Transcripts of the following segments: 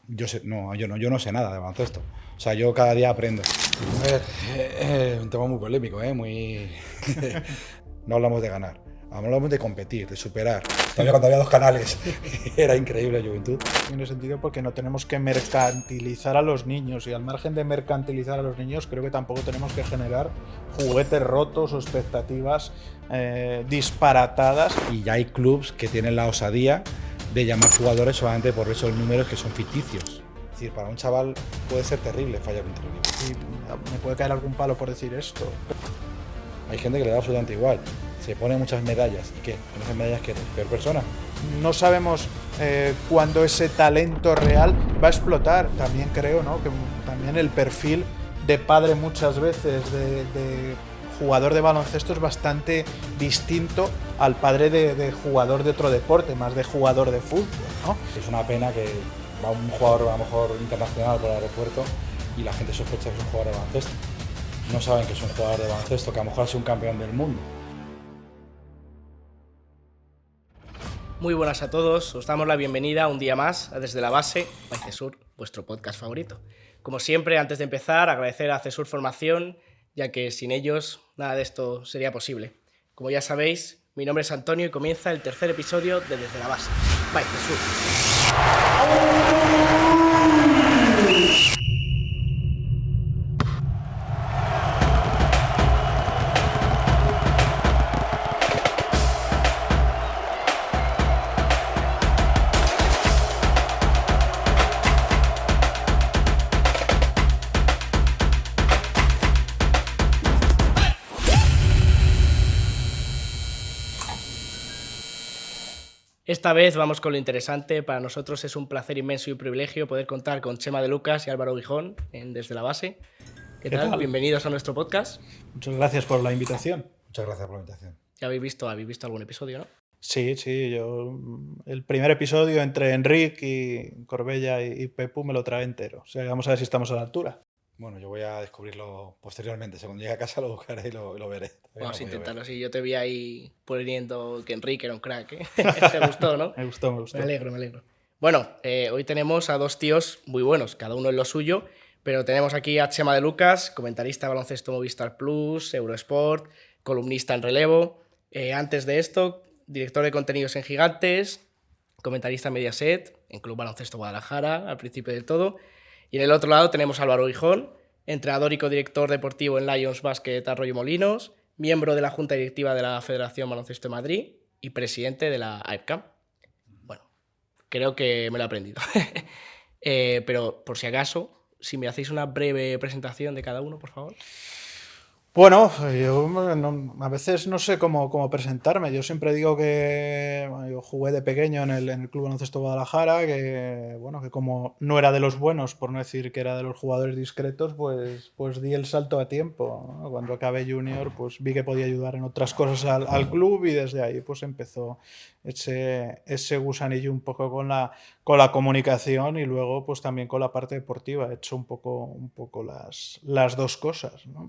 Yo no sé nada de baloncesto. O sea, yo cada día aprendo. A ver, un tema muy polémico, muy... No hablamos de ganar, hablamos de competir, de superar. Todavía cuando había dos canales, era increíble Juventud. Tiene sentido porque no tenemos que mercantilizar a los niños, y al margen de mercantilizar a los niños, creo que tampoco tenemos que generar juguetes rotos o expectativas disparatadas. Y ya hay clubs que tienen la osadía de llamar jugadores solamente por esos números que son ficticios. Es decir, para un chaval puede ser terrible fallar un tiro libre. Y me puede caer algún palo por decir esto. Hay gente que le da absolutamente igual. Se pone muchas medallas. ¿Y qué? ¿Con esas medallas qué eres? ¿Peor persona? No sabemos cuándo ese talento real va a explotar. También creo, ¿no?, que también el perfil de padre muchas veces de jugador de baloncesto es bastante distinto al padre de jugador de otro deporte, más de jugador de fútbol, ¿no? Es una pena que va un jugador a lo mejor internacional por el aeropuerto y la gente sospecha que es un jugador de baloncesto. No saben que es un jugador de baloncesto, que a lo mejor es un campeón del mundo. Muy buenas a todos, os damos la bienvenida un día más a Desde la Base, by CESUR, vuestro podcast favorito. Como siempre, antes de empezar, agradecer a CESUR Formación, ya que sin ellos nada de esto sería posible. Como ya sabéis, mi nombre es Antonio y comienza el tercer episodio de Desde la Base, by CESUR. Esta vez vamos con lo interesante. Para nosotros es un placer inmenso y un privilegio poder contar con Chema de Lucas y Álvaro Gijón en Desde la Base. ¿Qué tal? Bienvenidos a nuestro podcast. Muchas gracias por la invitación. Muchas gracias por la invitación. Ya habéis visto algún episodio, ¿no? Sí, yo el primer episodio entre Enric y Corbella y Pepu me lo trae entero. O sea, vamos a ver si estamos a la altura. Bueno, yo voy a descubrirlo posteriormente. Según llegue a casa lo buscaré y lo veré. Vamos a intentarlo así. Yo te vi ahí poniendo que Enrique era un crack, ¿eh? ¿Te gustó, no? Me gustó. Me alegro. Bueno, hoy tenemos a dos tíos muy buenos, cada uno en lo suyo, pero tenemos aquí a Chema de Lucas, comentarista de baloncesto Movistar Plus, Eurosport, columnista en Relevo. Antes de esto, director de contenidos en Gigantes, comentarista en Mediaset, en Club Baloncesto Guadalajara, al principio de todo. Y en el otro lado tenemos a Álvaro Gijón, entrenador y codirector deportivo en Lions Basket Arroyo Molinos, miembro de la Junta Directiva de la Federación Baloncesto de Madrid y presidente de la AEPCAM. Bueno, creo que me lo he aprendido. Pero por si acaso, si me hacéis una breve presentación de cada uno, por favor. Bueno, yo a veces no sé cómo presentarme. Yo siempre digo que yo jugué de pequeño en el Club Baloncesto Guadalajara, que como no era de los buenos, por no decir que era de los jugadores discretos, pues di el salto a tiempo, ¿no? Cuando acabé junior, pues vi que podía ayudar en otras cosas al club, y desde ahí pues empezó ese gusanillo un poco con la comunicación, y luego pues también con la parte deportiva. He hecho un poco las dos cosas, ¿no?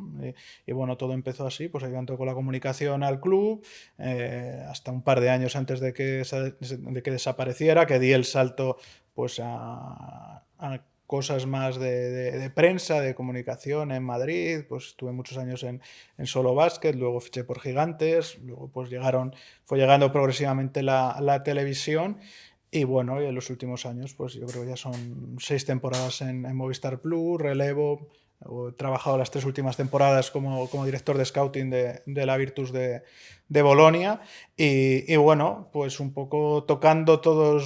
Y bueno, todo empezó así, pues ayudando con la comunicación al club, hasta un par de años antes de que desapareciera, que di el salto pues a cosas más de prensa, de comunicación en Madrid. Pues estuve muchos años en Solo Básquet, luego fiché por Gigantes, luego pues fue llegando progresivamente la televisión. Y bueno, y en los últimos años, pues yo creo que ya son 6 temporadas en Movistar Plus, Relevo. He trabajado las 3 últimas temporadas como director de scouting de la Virtus de Bolonia, y bueno, pues un poco tocando todos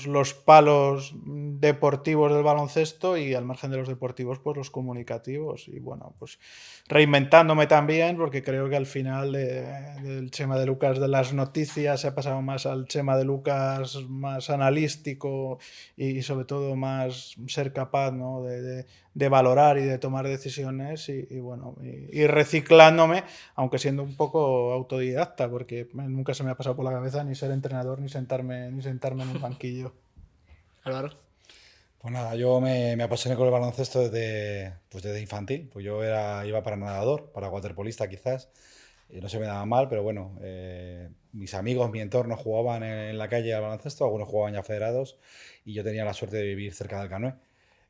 los palos deportivos del baloncesto, y al margen de los deportivos, pues los comunicativos. Y bueno, pues reinventándome también, porque creo que al final del Chema de Lucas de las noticias se ha pasado más al Chema de Lucas más analítico, y sobre todo más ser capaz, ¿no?, de valorar y de tomar decisiones, y bueno, y reciclándome, aunque siendo un poco autodidacta, porque nunca se me ha pasado por la cabeza ni ser entrenador ni sentarme en un banquillo. Álvaro. Pues nada, yo me apasioné con el baloncesto desde infantil. Pues yo iba para nadador, para waterpolista quizás. no se me daba mal, pero bueno, mis amigos, mi entorno jugaban en la calle al baloncesto, algunos jugaban ya federados y yo tenía la suerte de vivir cerca del Canoe.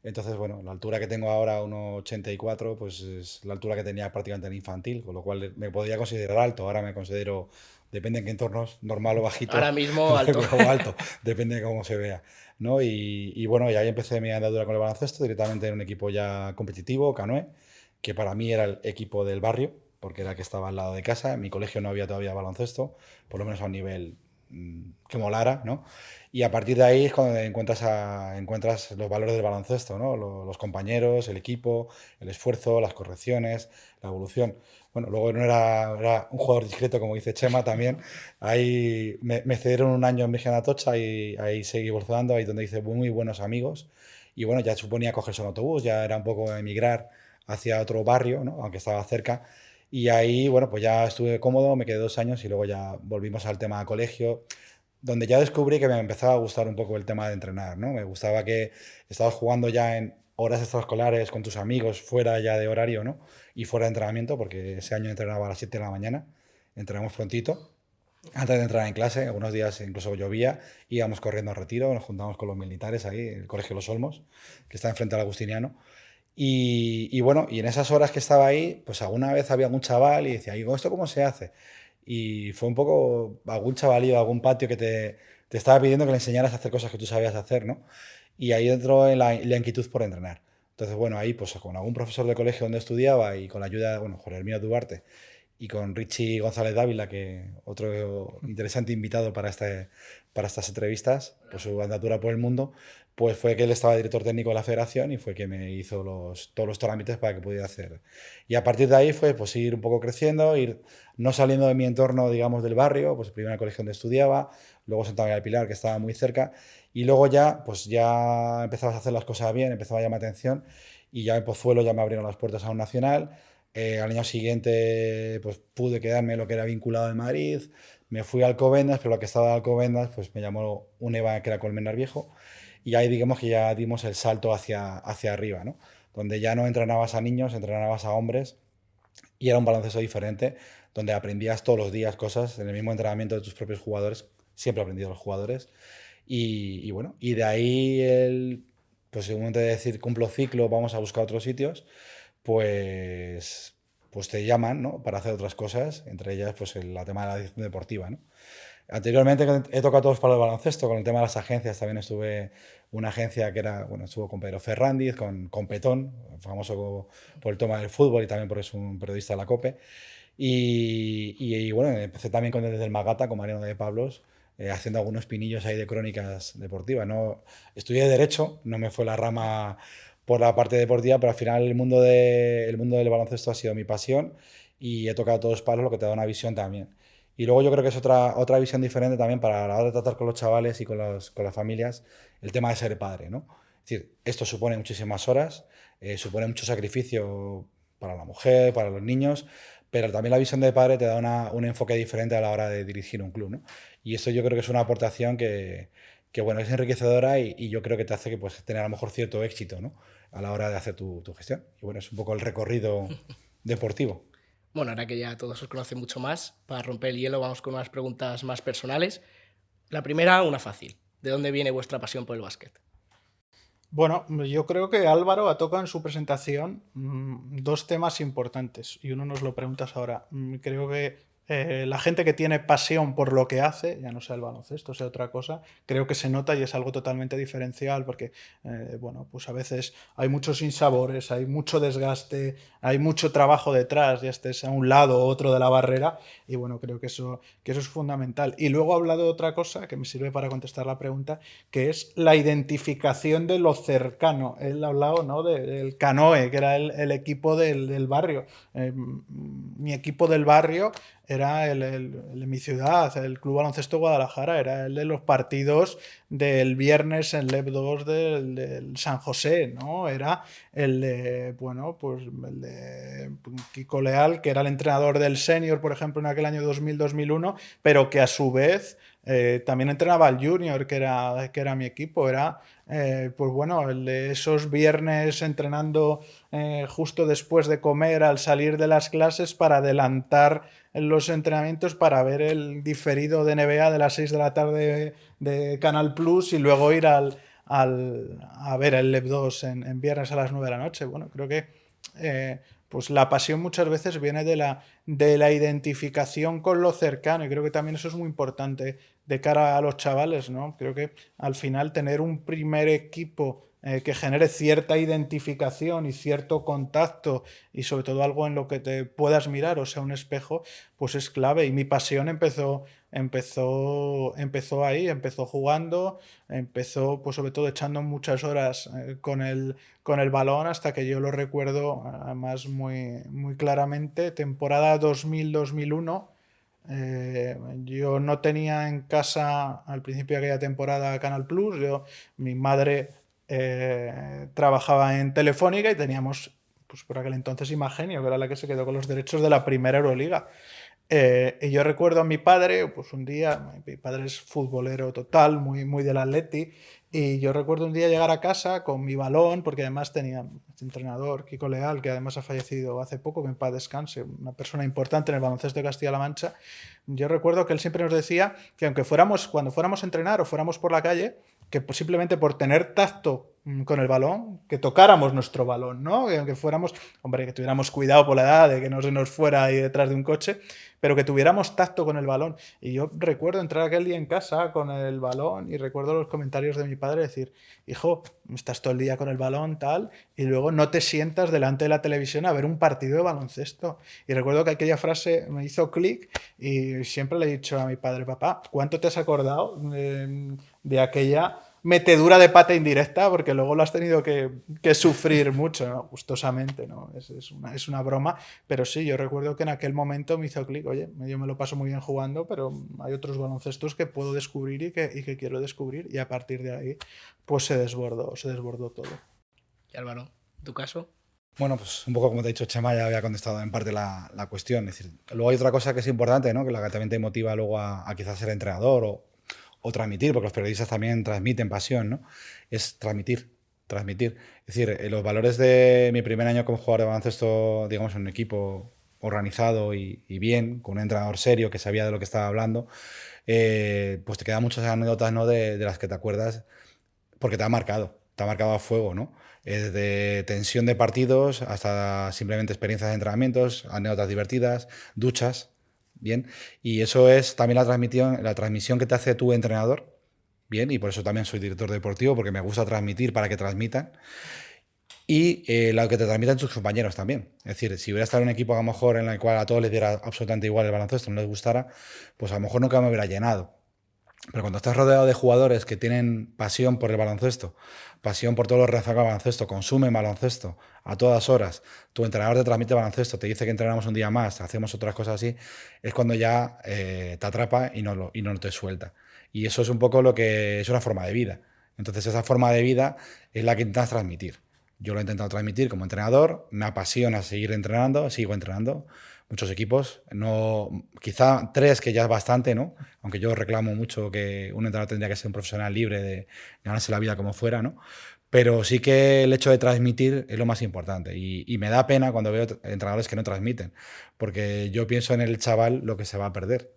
Entonces, bueno, la altura que tengo ahora, 1,84, pues es la altura que tenía prácticamente en infantil, con lo cual me podía considerar alto. Ahora me considero, depende en qué entornos, normal o bajito, Ahora mismo alto. o alto, depende de cómo se vea, ¿no? Y bueno, y ahí empecé mi andadura con el baloncesto, directamente en un equipo ya competitivo, Canoe, que para mí era el equipo del barrio, porque era el que estaba al lado de casa. En mi colegio no había todavía baloncesto, por lo menos a un nivel que molara, ¿no? Y a partir de ahí es cuando encuentras los valores del baloncesto, ¿no? Los compañeros, el equipo, el esfuerzo, las correcciones, la evolución. Bueno, luego no era un jugador discreto, como dice Chema también. Ahí me cedieron un año en Virgen Atocha y ahí seguí evolucionando, ahí donde hice muy buenos amigos. Y bueno, ya suponía cogerse un autobús, ya era un poco emigrar hacia otro barrio, ¿no? Aunque estaba cerca. Y ahí, bueno, pues ya estuve cómodo, me quedé 2 años y luego ya volvimos al tema de colegio, donde ya descubrí que me empezaba a gustar un poco el tema de entrenar, ¿no? Me gustaba que estabas jugando ya en horas extraescolares con tus amigos, fuera ya de horario, ¿no? Y fuera de entrenamiento, porque ese año entrenaba a las 7 de la mañana, entrenamos prontito. Antes de entrar en clase, algunos días incluso llovía, íbamos corriendo al retiro, nos juntamos con los militares ahí, el Colegio Los Olmos, que está enfrente al Agustiniano. Y bueno, y en esas horas que estaba ahí, pues alguna vez había algún chaval y decía, ¿y esto cómo se hace? Y fue un poco algún chavalío, algún patio que te estaba pidiendo que le enseñaras a hacer cosas que tú sabías hacer, ¿no? Y ahí entró en la inquietud por entrenar. Entonces, bueno, ahí pues con algún profesor de colegio donde estudiaba y con la ayuda, bueno, Jorge Hermino Duarte y con Richie González Dávila, que otro interesante invitado para estas entrevistas, por su andatura por el mundo, pues fue que él estaba director técnico de la federación y fue que me hizo todos los trámites para que pudiera hacer. Y a partir de ahí fue pues ir un poco creciendo, ir no saliendo de mi entorno, digamos, del barrio, pues primero en el colegio donde estudiaba, luego Santa María del Pilar, que estaba muy cerca, y luego ya, pues ya empezabas a hacer las cosas bien, empezaba a llamar atención, y ya en Pozuelo ya me abrieron las puertas a un nacional. Al año siguiente, pues pude quedarme en lo que era vinculado en Madrid, me fui a Alcobendas, pero lo que estaba de Alcobendas, pues me llamó un EVA que era Colmenar Viejo, y ahí digamos que ya dimos el salto hacia arriba, ¿no? Donde ya no entrenabas a niños, entrenabas a hombres y era un baloncesto diferente, donde aprendías todos los días cosas en el mismo entrenamiento de tus propios jugadores, siempre he aprendido de los jugadores, y bueno, y de ahí pues en un momento de decir cumplo ciclo, vamos a buscar otros sitios, pues te llaman, ¿no? Para hacer otras cosas, entre ellas pues el tema de la dirección deportiva, ¿no? Anteriormente he tocado todos para el baloncesto, con el tema de las agencias también estuve una agencia que era, bueno, estuvo con Pedro Ferrandiz, con Petón, famoso por el tema del fútbol y también porque es un periodista de la COPE. Y bueno, empecé también con desde el Magata, con Mariano de Pablos, haciendo algunos pinillos ahí de crónicas deportivas. No, estudié Derecho, no me fue la rama por la parte deportiva, pero al final el mundo del baloncesto ha sido mi pasión y he tocado todos los palos, lo que te da una visión también. Y luego yo creo que es otra visión diferente también para la hora de tratar con los chavales y con las familias, el tema de ser padre, ¿no? Es decir, esto supone muchísimas horas, supone mucho sacrificio para la mujer, para los niños, pero también la visión de padre te da un enfoque diferente a la hora de dirigir un club, ¿no? Y esto yo creo que es una aportación que bueno, es enriquecedora y yo creo que te hace que pues, tener a lo mejor cierto éxito, ¿no? A la hora de hacer tu gestión. Y bueno, es un poco el recorrido deportivo. Bueno, ahora que ya todos os conocen mucho más, para romper el hielo vamos con unas preguntas más personales. La primera, una fácil. ¿De dónde viene vuestra pasión por el básquet? Bueno, yo creo que Álvaro ha tocado en su presentación dos temas importantes y uno nos lo preguntas ahora. Creo que la gente que tiene pasión por lo que hace, ya no sea el baloncesto, sea otra cosa, creo que se nota y es algo totalmente diferencial porque, bueno, pues a veces hay muchos sinsabores, hay mucho desgaste, hay mucho trabajo detrás, ya estés a un lado o otro de la barrera y bueno, creo que eso es fundamental. Y luego ha hablado de otra cosa que me sirve para contestar la pregunta, que es la identificación de lo cercano. Él ha hablado, ¿no?, del Canoe, que era el equipo del barrio. Mi equipo del barrio era el mi ciudad, el Club Baloncesto Guadalajara, era el de los partidos del viernes en LEP 2 del San José, ¿no? Era el de, bueno, pues el de Kiko Leal, que era el entrenador del senior, por ejemplo, en aquel año 2000-2001, pero que a su vez También entrenaba al Junior, que era mi equipo. Era, pues bueno, el de esos viernes entrenando justo después de comer, al salir de las clases, para adelantar los entrenamientos para ver el diferido de NBA de las 6 de la tarde de Canal Plus y luego ir a ver el LEV 2 en viernes a las 9 de la noche. Bueno, creo que pues la pasión muchas veces viene de la identificación con lo cercano, y creo que también eso es muy importante de cara a los chavales, ¿no? Creo que al final tener un primer equipo que genere cierta identificación y cierto contacto, y sobre todo algo en lo que te puedas mirar, o sea, un espejo, pues es clave. Y mi pasión empezó ahí, empezó jugando, empezó pues sobre todo echando muchas horas con el balón, hasta que yo lo recuerdo además muy, muy claramente, temporada 2000-2001. Yo no tenía en casa al principio de aquella temporada Canal Plus. Mi madre trabajaba en Telefónica y teníamos, pues por aquel entonces, Imagenio, que era la que se quedó con los derechos de la primera Euroliga. Y yo recuerdo a mi padre, pues un día, mi padre es futbolero total, muy, muy del Atleti, y yo recuerdo un día llegar a casa con mi balón, porque además tenía este entrenador, Kiko Leal, que además ha fallecido hace poco, que en paz descanse, una persona importante en el baloncesto de Castilla-La Mancha. Yo recuerdo que él siempre nos decía que aunque cuando fuéramos a entrenar o fuéramos por la calle, que pues simplemente por tener tacto con el balón, que tocáramos nuestro balón, ¿no? Que aunque fuéramos, hombre, que tuviéramos cuidado por la edad de que no se nos fuera ahí detrás de un coche, pero que tuviéramos tacto con el balón. Y yo recuerdo entrar aquel día en casa con el balón, y recuerdo los comentarios de mi padre decir: hijo, estás todo el día con el balón, tal, y luego no te sientas delante de la televisión a ver un partido de baloncesto. Y recuerdo que aquella frase me hizo clic, y siempre le he dicho a mi padre: papá, ¿cuánto te has acordado de aquella metedura de pata indirecta? Porque luego lo has tenido que sufrir mucho, ¿no? Gustosamente, ¿no? Es una broma, pero sí, yo recuerdo que en aquel momento me hizo clic. Oye, yo me lo paso muy bien jugando, pero hay otros baloncestos que puedo descubrir y que quiero descubrir, y a partir de ahí pues se desbordó todo. Y Álvaro, ¿en tu caso? Bueno, pues un poco como te he dicho, Chema, ya había contestado en parte la cuestión. Es decir, luego hay otra cosa que es importante, ¿no? Que la que también te motiva luego a quizás ser entrenador o transmitir, porque los periodistas también transmiten pasión, ¿no? Es transmitir, transmitir. Es decir, los valores de mi primer año como jugador de baloncesto, digamos, en un equipo organizado y bien, con un entrenador serio que sabía de lo que estaba hablando, pues te quedan muchas anécdotas, ¿no? De las que te acuerdas, porque te ha marcado a fuego, ¿no? Desde tensión de partidos hasta simplemente experiencias de entrenamientos, anécdotas divertidas, duchas, bien. Y eso es también la transmisión que te hace tu entrenador, bien, y por eso también soy director deportivo, porque me gusta transmitir para que transmitan. Y lo que te transmiten tus compañeros también. Es decir, si hubiera estado en un equipo a lo mejor en el cual a todos les diera absolutamente igual el baloncesto, no les gustara, pues a lo mejor nunca me hubiera llenado. Pero cuando estás rodeado de jugadores que tienen pasión por el baloncesto, pasión por todo lo relacionado con el baloncesto, consumen baloncesto a todas horas, tu entrenador te transmite baloncesto, te dice que entrenamos un día más, hacemos otras cosas así, es cuando ya te atrapa y no te suelta. Y eso es un poco lo que es una forma de vida. Entonces esa forma de vida es la que intentas transmitir. Yo lo he intentado transmitir como entrenador, me apasiona seguir entrenando, sigo entrenando. Muchos equipos, no, quizá 3, que ya es bastante, ¿no? Aunque yo reclamo mucho que un entrenador tendría que ser un profesional libre de ganarse la vida como fuera, ¿no? Pero sí que el hecho de transmitir es lo más importante. Y me da pena cuando veo entrenadores que no transmiten, porque yo pienso en el chaval lo que se va a perder.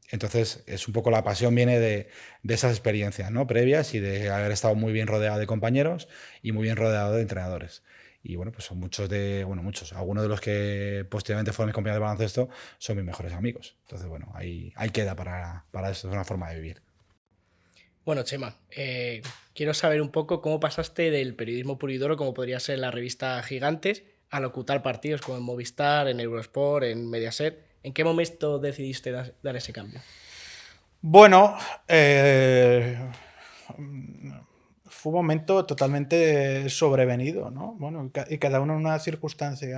Entonces, es un poco la pasión viene de esas experiencias, ¿no? Previas, y de haber estado muy bien rodeado de compañeros y muy bien rodeado de entrenadores. Y bueno, pues son muchos. Algunos de los que posteriormente fueron mis compañeros de baloncesto son mis mejores amigos. Entonces, bueno, ahí queda para eso, es una forma de vivir. Bueno, Chema, quiero saber un poco cómo pasaste del periodismo puro y duro, como podría ser la revista Gigantes, a locutar partidos como en Movistar, en Eurosport, en Mediaset. ¿En qué momento decidiste dar ese cambio? Bueno, fue un momento totalmente sobrevenido, ¿no? Bueno, y cada uno en una circunstancia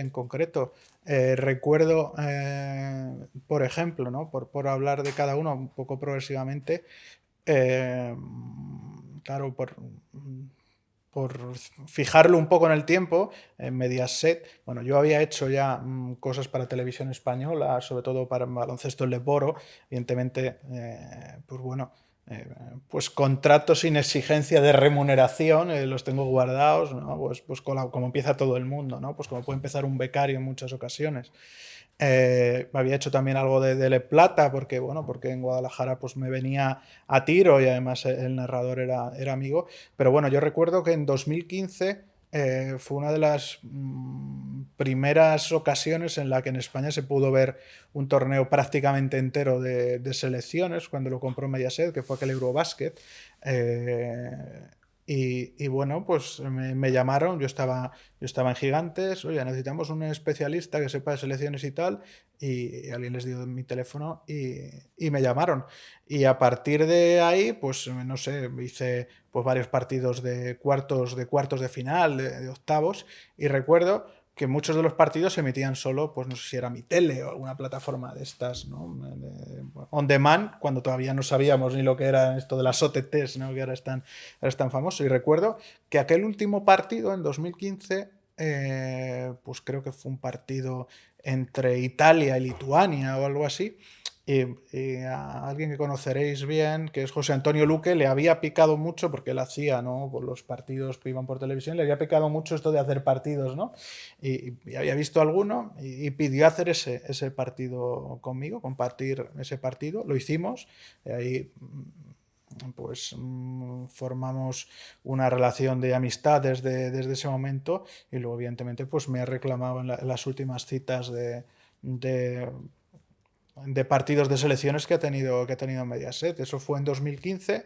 en concreto. Recuerdo, por ejemplo, ¿no? Por hablar de cada uno un poco progresivamente, claro, por fijarlo un poco en el tiempo, en Mediaset, bueno, yo había hecho ya cosas para televisión española, sobre todo para baloncesto en Leboro, evidentemente, pues bueno, pues contratos sin exigencia de remuneración, los tengo guardados, ¿no? Pues como empieza todo el mundo, ¿no? Pues como puede empezar un becario en muchas ocasiones. Había hecho también algo de Le Plata, porque, bueno, porque en Guadalajara pues me venía a tiro y además el narrador era amigo. Pero bueno, yo recuerdo que en 2015 fue una de las primeras ocasiones en la que en España se pudo ver un torneo prácticamente entero de selecciones, cuando lo compró Mediaset, que fue aquel Eurobasket. Y bueno, pues me llamaron, yo estaba en Gigantes, oye, necesitamos un especialista que sepa de selecciones y tal, y alguien les dio mi teléfono y me llamaron. Y a partir de ahí, pues no sé, hice pues varios partidos de cuartos de final, de octavos, y recuerdo que muchos de los partidos se emitían solo, pues no sé si era mi tele o alguna plataforma de estas, ¿no? On demand, cuando todavía no sabíamos ni lo que era esto de las OTTs, ¿no? Que ahora es tan famoso. Y recuerdo que aquel último partido, en 2015, pues creo que fue un partido entre Italia y Lituania o algo así, y a alguien que conoceréis bien, que es José Antonio Luque, le había picado mucho, porque él hacía, ¿no? Por los partidos que iban por televisión, le había picado mucho esto de hacer partidos, ¿no? Y había visto alguno y pidió hacer ese partido conmigo, compartir ese partido. Lo hicimos, y ahí pues formamos una relación de amistad desde ese momento, y luego evidentemente pues me he reclamado en las últimas citas de partidos de selecciones que ha tenido Mediaset. Eso fue en 2015.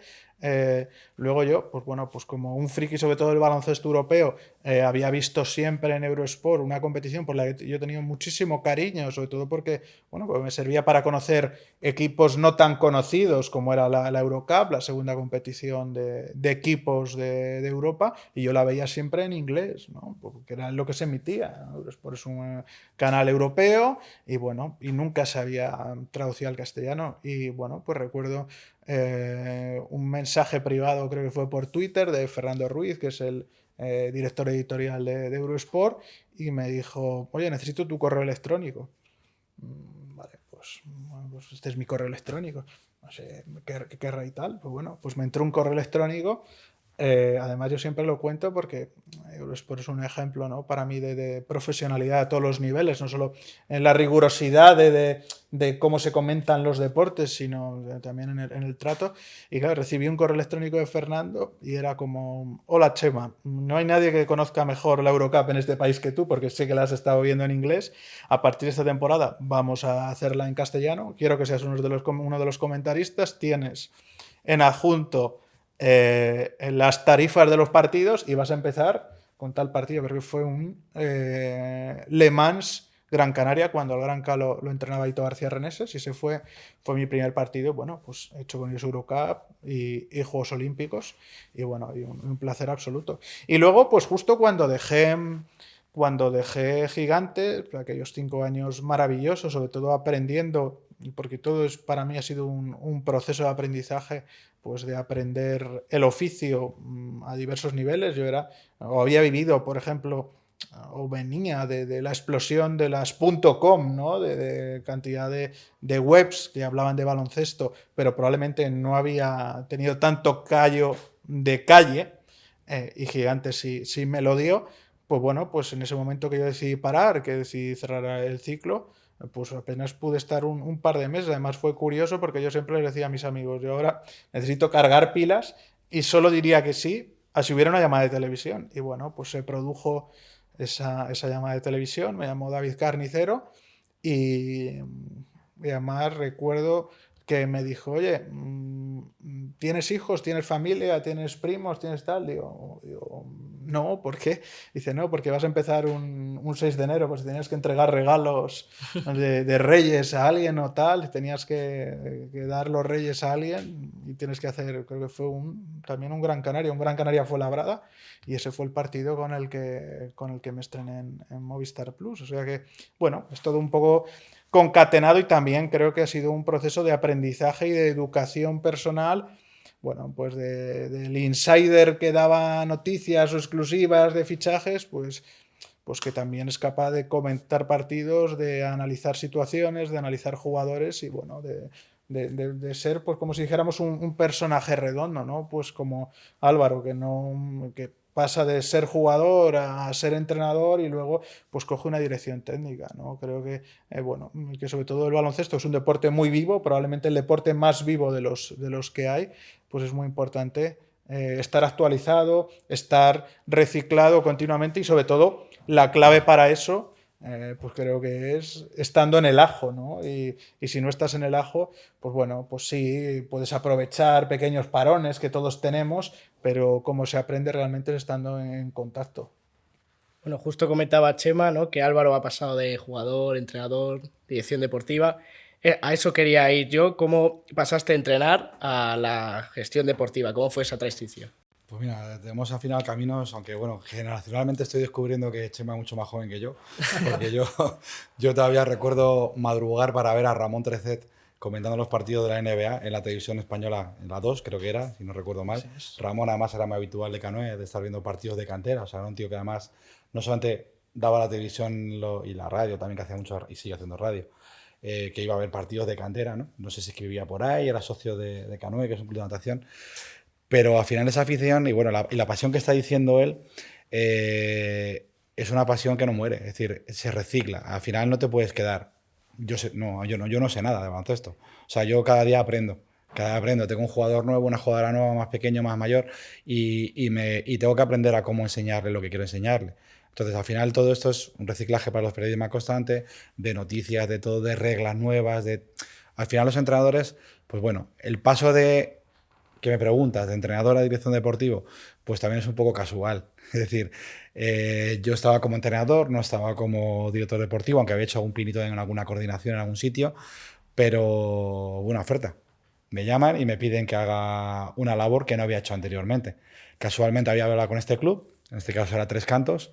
Luego yo, pues bueno, pues como un friki sobre todo del baloncesto europeo, había visto siempre en Eurosport una competición por la que yo he tenido muchísimo cariño, sobre todo porque, bueno, pues me servía para conocer equipos no tan conocidos como era la Eurocup, la segunda competición de equipos de Europa, y yo la veía siempre en inglés, ¿no? Porque era lo que se emitía, ¿no? Eurosport es un canal europeo, y bueno, y nunca se había traducido al castellano. Y bueno, pues recuerdo un mensaje privado, creo que fue por Twitter, de Fernando Ruiz, que es el director editorial de Eurosport, y me dijo, oye, necesito tu correo electrónico. Vale, pues, bueno, pues este es mi correo electrónico, no sé qué querrá y tal. Pues bueno, pues me entró un correo electrónico. Además yo siempre lo cuento porque Eurosport es un ejemplo, ¿no? Para mí de profesionalidad a todos los niveles, no solo en la rigurosidad de cómo se comentan los deportes, sino también en el trato. Y claro, recibí un correo electrónico de Fernando y era como, hola Chema, no hay nadie que conozca mejor la Eurocup en este país que tú, porque sé que la has estado viendo en inglés. A partir de esta temporada vamos a hacerla en castellano, quiero que seas uno de los comentaristas, tienes en adjunto las tarifas de los partidos y vas a empezar con tal partido, porque fue un Le Mans Gran Canaria, cuando al Gran Calo lo entrenaba Ito García Reneses, y ese fue mi primer partido, bueno, pues hecho con ellos Eurocup y Juegos Olímpicos, y bueno, y un placer absoluto. Y luego, pues justo cuando dejé Gigante, aquellos 5 años maravillosos, sobre todo aprendiendo, porque todo para mí ha sido un proceso de aprendizaje, pues de aprender el oficio a diversos niveles. Yo había vivido, por ejemplo, o venía de la explosión de las .com, ¿no? de cantidad de webs que hablaban de baloncesto, pero probablemente no había tenido tanto callo de calle, y Gigante sí me lo dio. Pues bueno, pues en ese momento que yo decidí parar, que decidí cerrar el ciclo, pues apenas pude estar un par de meses. Además fue curioso porque yo siempre les decía a mis amigos, yo ahora necesito cargar pilas y solo diría que sí si hubiera una llamada de televisión. Y bueno, pues se produjo esa llamada de televisión, me llamó David Carnicero y además recuerdo que me dijo, oye, ¿tienes hijos? ¿Tienes familia? ¿Tienes primos? ¿Tienes tal? Digo, no, ¿por qué? Dice, no, porque vas a empezar un 6 de enero, pues tenías que entregar regalos de Reyes a alguien o tal, tenías que dar los Reyes a alguien y tienes que hacer, creo que fue también un Gran Canaria Fuenlabrada, y ese fue el partido con el que me estrené en Movistar Plus. O sea que, bueno, es todo un poco concatenado, y también creo que ha sido un proceso de aprendizaje y de educación personal bueno, pues del insider que daba noticias o exclusivas de fichajes, pues que también es capaz de comentar partidos, de analizar situaciones, de analizar jugadores y bueno, de ser pues como si dijéramos un personaje redondo, ¿no? Pues como Álvaro, que pasa de ser jugador a ser entrenador y luego pues coge una dirección técnica, ¿no? Creo que, bueno, que sobre todo el baloncesto es un deporte muy vivo, probablemente el deporte más vivo de los que hay, pues es muy importante estar actualizado, estar reciclado continuamente y sobre todo la clave para eso, pues creo que es estando en el ajo, ¿no? Y si no estás en el ajo, pues bueno, pues sí, puedes aprovechar pequeños parones que todos tenemos, pero como se aprende realmente es estando en contacto. Bueno, justo comentaba Chema, ¿no? Que Álvaro ha pasado de jugador, entrenador, dirección deportiva. A eso quería ir yo. ¿Cómo pasaste de entrenar a la gestión deportiva? ¿Cómo fue esa transición? Pues mira, tenemos afinal caminos, aunque bueno, generacionalmente estoy descubriendo que Chema es mucho más joven que yo, porque yo todavía recuerdo madrugar para ver a Ramón Trecet comentando los partidos de la NBA en la televisión española, en la 2 creo que era, si no recuerdo mal. Ramón además era muy habitual de Canoe, de estar viendo partidos de cantera, o sea, era un tío que además no solamente daba la televisión y la radio también, que hacía mucho y sigue haciendo radio, que iba a ver partidos de cantera, ¿no? No sé si es que vivía por ahí, era socio de Canoe, que es un club de natación. Pero al final esa afición y bueno, la pasión que está diciendo él es una pasión que no muere, es decir, se recicla. Al final no te puedes quedar. Yo no sé nada de baloncesto. O sea, yo cada día aprendo. Cada día aprendo. Tengo un jugador nuevo, una jugadora nueva, más pequeño, más mayor, y tengo que aprender a cómo enseñarle lo que quiero enseñarle. Entonces, al final todo esto es un reciclaje para los periodistas constante, de noticias, de todo, de reglas nuevas, Al final los entrenadores, pues bueno, el paso de que me preguntas, de entrenador a dirección deportivo, pues también es un poco casual. Es decir, yo estaba como entrenador, no estaba como director deportivo, aunque había hecho algún pinito en alguna coordinación en algún sitio, pero una oferta. Me llaman y me piden que haga una labor que no había hecho anteriormente. Casualmente había hablado con este club, en este caso era Tres Cantos,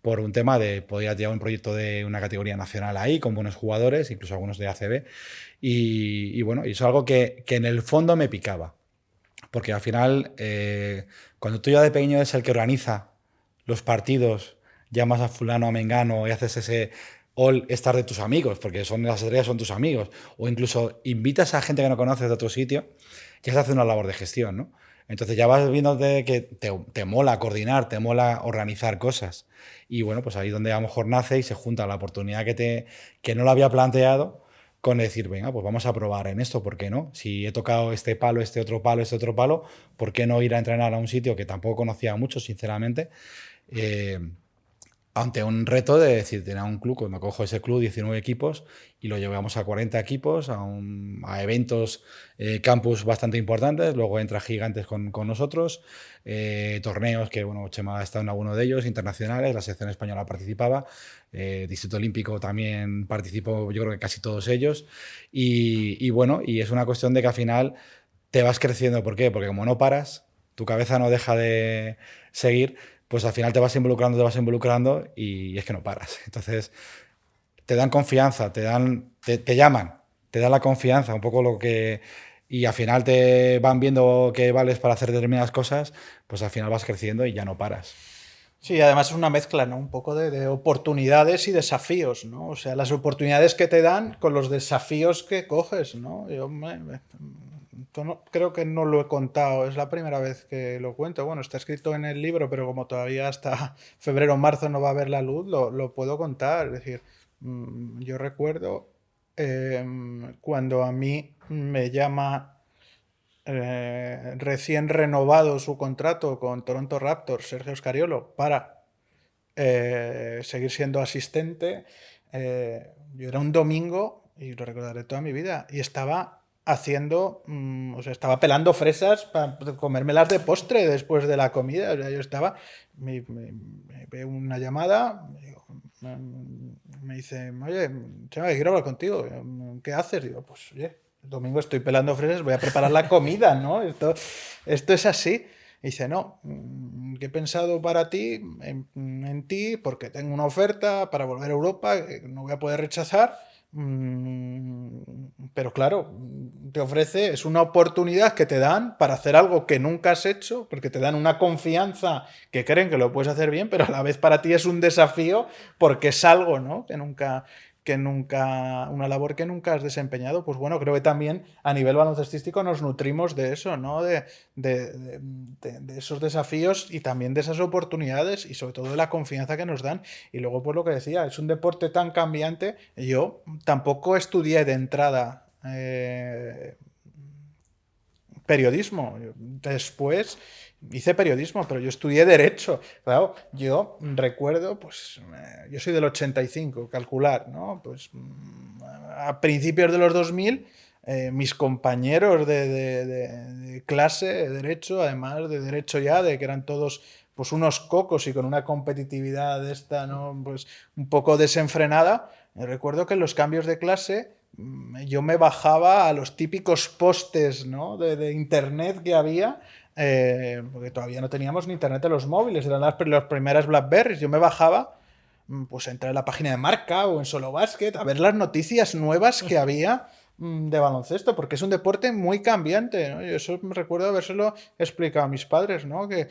por un tema de poder llevar un proyecto de una categoría nacional ahí, con buenos jugadores, incluso algunos de ACB, y bueno, y eso es algo que en el fondo me picaba. Porque al final, cuando tú ya de pequeño eres el que organiza los partidos, llamas a fulano, a mengano y haces ese all-star de tus amigos, porque las estrellas son tus amigos, o incluso invitas a gente que no conoces de otro sitio, ya se hace una labor de gestión, ¿no? Entonces ya vas viendo que te mola coordinar, te mola organizar cosas. Y bueno, pues ahí es donde a lo mejor nace y se junta la oportunidad que no lo había planteado con decir, venga, pues vamos a probar en esto, ¿por qué no? Si he tocado este palo, este otro palo, ¿por qué no ir a entrenar a un sitio que tampoco conocía mucho, sinceramente? Ante un reto de decir, tenía un club, cuando cojo ese club, 19 equipos, y lo llevamos a 40 equipos, a eventos, campus bastante importantes, luego entra Gigantes con nosotros, torneos que, bueno, Chema ha estado en alguno de ellos, internacionales, la selección española participaba, Distrito Olímpico también participó, yo creo que casi todos ellos, y bueno, y es una cuestión de que al final te vas creciendo. ¿Por qué? Porque como no paras, tu cabeza no deja de seguir, pues al final te vas involucrando y es que no paras. Entonces, te dan confianza, te llaman, te dan la confianza, un poco lo que... Y al final te van viendo que vales para hacer determinadas cosas, pues al final vas creciendo y ya no paras. Sí, además es una mezcla, ¿no? Un poco de oportunidades y desafíos, ¿no? O sea, las oportunidades que te dan con los desafíos que coges, ¿no? Creo que no lo he contado, es la primera vez que lo cuento. Bueno, está escrito en el libro, pero como todavía hasta febrero o marzo no va a ver la luz, lo puedo contar. Es decir, yo recuerdo cuando a mí me llama recién renovado su contrato con Toronto Raptors, Sergio Scariolo, para seguir siendo asistente. Yo era un domingo, y lo recordaré toda mi vida, y estaba haciendo, o sea, estaba pelando fresas para comérmelas de postre después de la comida. O sea, yo estaba, me veo una llamada, me dice, oye, Chema, que quiero hablar contigo. ¿Qué haces? Digo, pues oye, el domingo estoy pelando fresas, voy a preparar la comida, ¿no? Esto es así. Y dice, no, que he pensado para ti, en ti, porque tengo una oferta para volver a Europa que no voy a poder rechazar. Pero claro, te ofrece, es una oportunidad que te dan para hacer algo que nunca has hecho, porque te dan una confianza que creen que lo puedes hacer bien, pero a la vez para ti es un desafío porque es algo, ¿no? Una labor que nunca has desempeñado. Pues bueno, creo que también a nivel baloncestístico nos nutrimos de eso, ¿no? De esos desafíos y también de esas oportunidades y sobre todo de la confianza que nos dan. Y luego, pues lo que decía, es un deporte tan cambiante. Yo tampoco estudié de entrada periodismo. Después hice periodismo, pero yo estudié Derecho. Claro, yo recuerdo, pues, yo soy del 85, calcular, ¿no? Pues a principios de los 2000, mis compañeros de clase de Derecho, además de Derecho ya, de que eran todos pues unos cocos y con una competitividad de esta, ¿no? Pues un poco desenfrenada. Recuerdo que en los cambios de clase yo me bajaba a los típicos postes, ¿no? de internet que había, porque todavía no teníamos ni internet en los móviles, eran las primeras Blackberries. Yo me bajaba, pues entrar en la página de Marca o en Solo Basket a ver las noticias nuevas que había de baloncesto, porque es un deporte muy cambiante, ¿no? Yo eso me recuerdo habérselo explicado a mis padres, ¿no? Que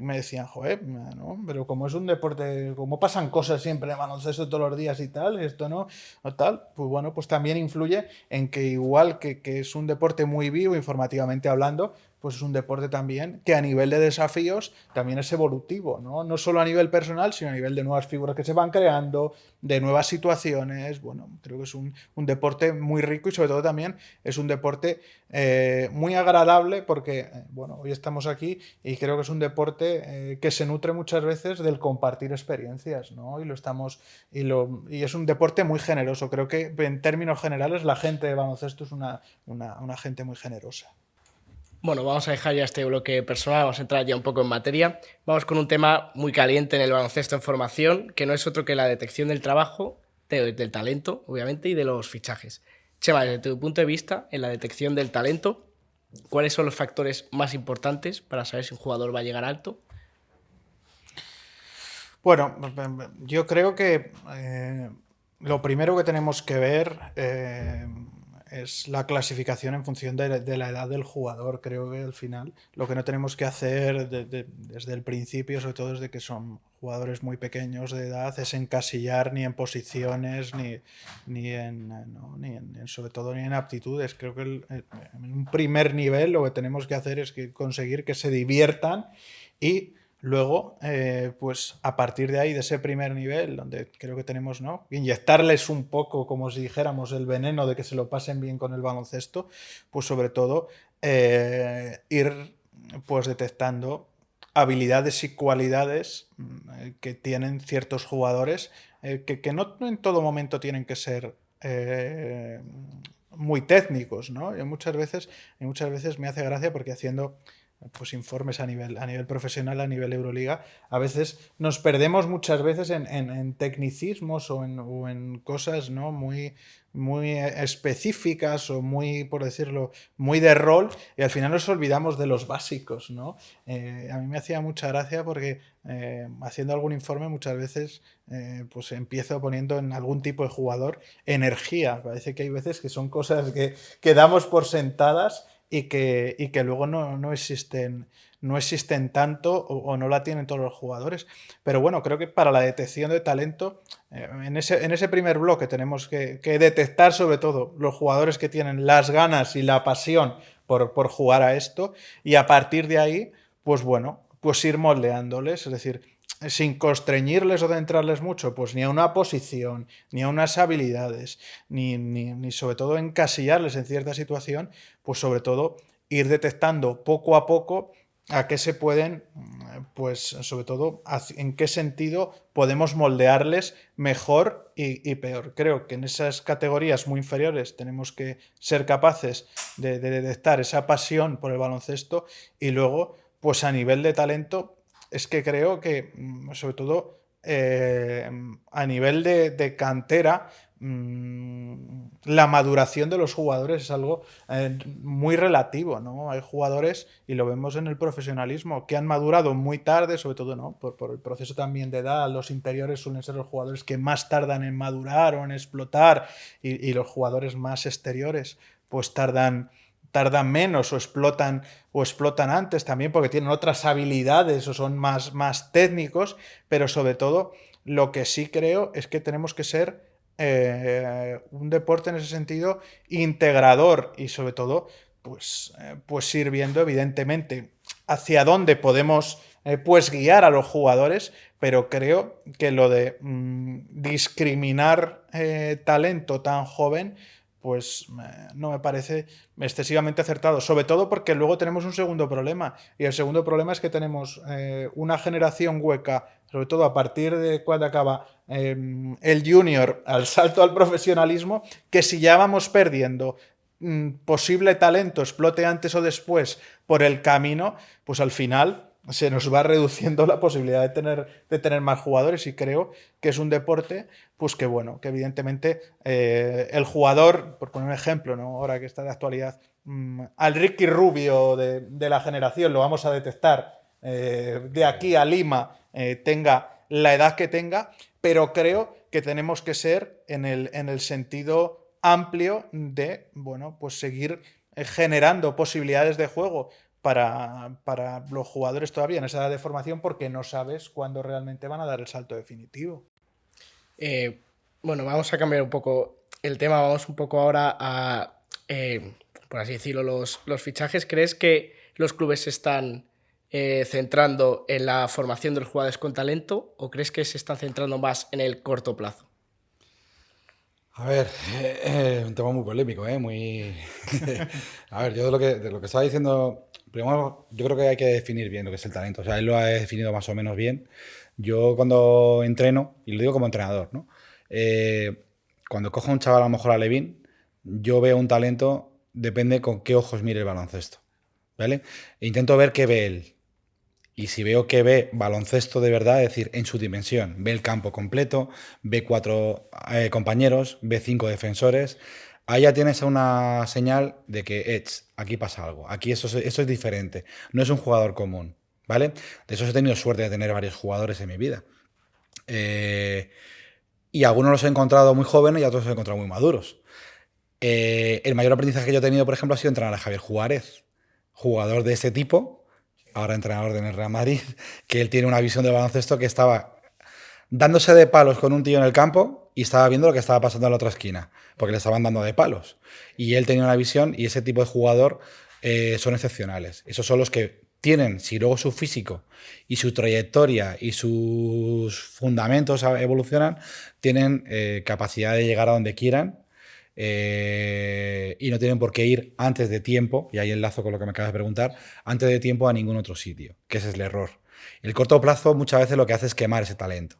me decían, joder, ¿no? Pero como es un deporte, como pasan cosas siempre en baloncesto todos los días y tal, esto no, o tal, pues bueno, pues también influye en que igual que es un deporte muy vivo informativamente hablando, pues es un deporte también que a nivel de desafíos también es evolutivo, ¿no? No solo a nivel personal, sino a nivel de nuevas figuras que se van creando, de nuevas situaciones. Bueno, creo que es un deporte muy rico y sobre todo también es un deporte muy agradable porque, bueno, hoy estamos aquí y creo que es un deporte que se nutre muchas veces del compartir experiencias, ¿no? Y es un deporte muy generoso. Creo que en términos generales la gente de baloncesto es una gente muy generosa. Bueno, vamos a dejar ya este bloque personal, vamos a entrar ya un poco en materia. Vamos con un tema muy caliente en el baloncesto en formación, que no es otro que la detección del trabajo, del talento, obviamente, y de los fichajes. Chema, desde tu punto de vista, en la detección del talento, ¿cuáles son los factores más importantes para saber si un jugador va a llegar alto? Bueno, yo creo que lo primero que tenemos que ver es la clasificación en función de la edad del jugador. Creo que al final lo que no tenemos que hacer desde el principio, sobre todo desde que son jugadores muy pequeños de edad, es encasillar ni en posiciones sobre todo ni en aptitudes. Creo que en un primer nivel lo que tenemos que hacer es conseguir que se diviertan y luego, pues a partir de ahí, de ese primer nivel, donde creo que tenemos, ¿no?, inyectarles un poco, como si dijéramos, el veneno de que se lo pasen bien con el baloncesto, pues sobre todo ir pues detectando habilidades y cualidades que tienen ciertos jugadores que no en todo momento tienen que ser muy técnicos, ¿no? Y muchas veces me hace gracia porque haciendo pues informes a nivel profesional, a nivel Euroliga, a veces nos perdemos muchas veces en tecnicismos o en cosas, ¿no?, muy específicas o muy, por decirlo, muy de rol, y al final nos olvidamos de los básicos, ¿no? A mí me hacía mucha gracia porque haciendo algún informe muchas veces pues empiezo poniendo en algún tipo de jugador energía. Parece que hay veces que son cosas que damos por sentadas y que luego no existen tanto o no la tienen todos los jugadores. Pero bueno, creo que para la detección de talento, en ese primer bloque tenemos que detectar sobre todo los jugadores que tienen las ganas y la pasión por jugar a esto, y a partir de ahí, pues bueno, pues ir moldeándoles, es decir, sin constreñirles o centrarles mucho, pues ni a una posición, ni a unas habilidades, ni sobre todo encasillarles en cierta situación, pues sobre todo ir detectando poco a poco a qué se pueden, pues sobre todo en qué sentido podemos moldearles mejor y peor. Creo que en esas categorías muy inferiores tenemos que ser capaces de detectar esa pasión por el baloncesto, y luego, pues a nivel de talento, es que creo que, sobre todo, a nivel de cantera, la maduración de los jugadores es algo muy relativo, ¿no? Hay jugadores, y lo vemos en el profesionalismo, que han madurado muy tarde, sobre todo, ¿no? Por el proceso también de edad. Los interiores suelen ser los jugadores que más tardan en madurar o en explotar, y los jugadores más exteriores pues tardan menos o explotan antes también porque tienen otras habilidades o son más técnicos, pero sobre todo lo que sí creo es que tenemos que ser un deporte en ese sentido integrador, y sobre todo pues ir viendo evidentemente hacia dónde podemos pues guiar a los jugadores, pero creo que lo de discriminar talento tan joven pues no me parece excesivamente acertado, sobre todo porque luego tenemos un segundo problema, y el segundo problema es que tenemos una generación hueca, sobre todo a partir de cuando acaba el junior al salto al profesionalismo, que si ya vamos perdiendo posible talento, explote antes o después por el camino, pues al final se nos va reduciendo la posibilidad de tener más jugadores, y creo que es un deporte pues que bueno, que evidentemente el jugador, por poner un ejemplo, ¿no? Ahora que está de actualidad, al Ricky Rubio de la generación lo vamos a detectar de aquí a Lima, tenga la edad que tenga, pero creo que tenemos que ser en el sentido amplio de bueno, pues seguir generando posibilidades de juego para los jugadores todavía en esa edad de formación, porque no sabes cuándo realmente van a dar el salto definitivo. Bueno, vamos a cambiar un poco el tema, vamos un poco ahora a, por así decirlo, los fichajes. ¿Crees que los clubes se están centrando en la formación de los jugadores con talento, o crees que se están centrando más en el corto plazo? A ver, un tema muy polémico, muy... A ver, yo de lo que estaba diciendo, primero yo creo que hay que definir bien lo que es el talento. O sea, él lo ha definido más o menos bien. Yo cuando entreno, y lo digo como entrenador, ¿no? Cuando cojo a un chaval, a lo mejor a Levín, yo veo un talento, depende con qué ojos mire el baloncesto, ¿vale? E intento ver qué ve él. Y si veo que ve baloncesto de verdad, es decir, en su dimensión, ve el campo completo, ve 4 compañeros, ve 5 defensores, ahí ya tienes una señal de que aquí pasa algo, aquí eso es diferente, no es un jugador común, ¿vale? De eso he tenido suerte de tener varios jugadores en mi vida. Y algunos los he encontrado muy jóvenes y otros los he encontrado muy maduros. El mayor aprendizaje que yo he tenido, por ejemplo, ha sido entrenar a Javier Juárez, jugador de ese tipo, ahora entrenador del Real Madrid, que él tiene una visión de baloncesto que estaba dándose de palos con un tío en el campo y estaba viendo lo que estaba pasando en la otra esquina, porque le estaban dando de palos. Y él tenía una visión, y ese tipo de jugador son excepcionales. Esos son los que tienen, si luego su físico y su trayectoria y sus fundamentos evolucionan, tienen capacidad de llegar a donde quieran. Y no tienen por qué ir antes de tiempo, y ahí enlazo con lo que me acabas de preguntar, antes de tiempo a ningún otro sitio, que ese es el error. El corto plazo muchas veces lo que hace es quemar ese talento,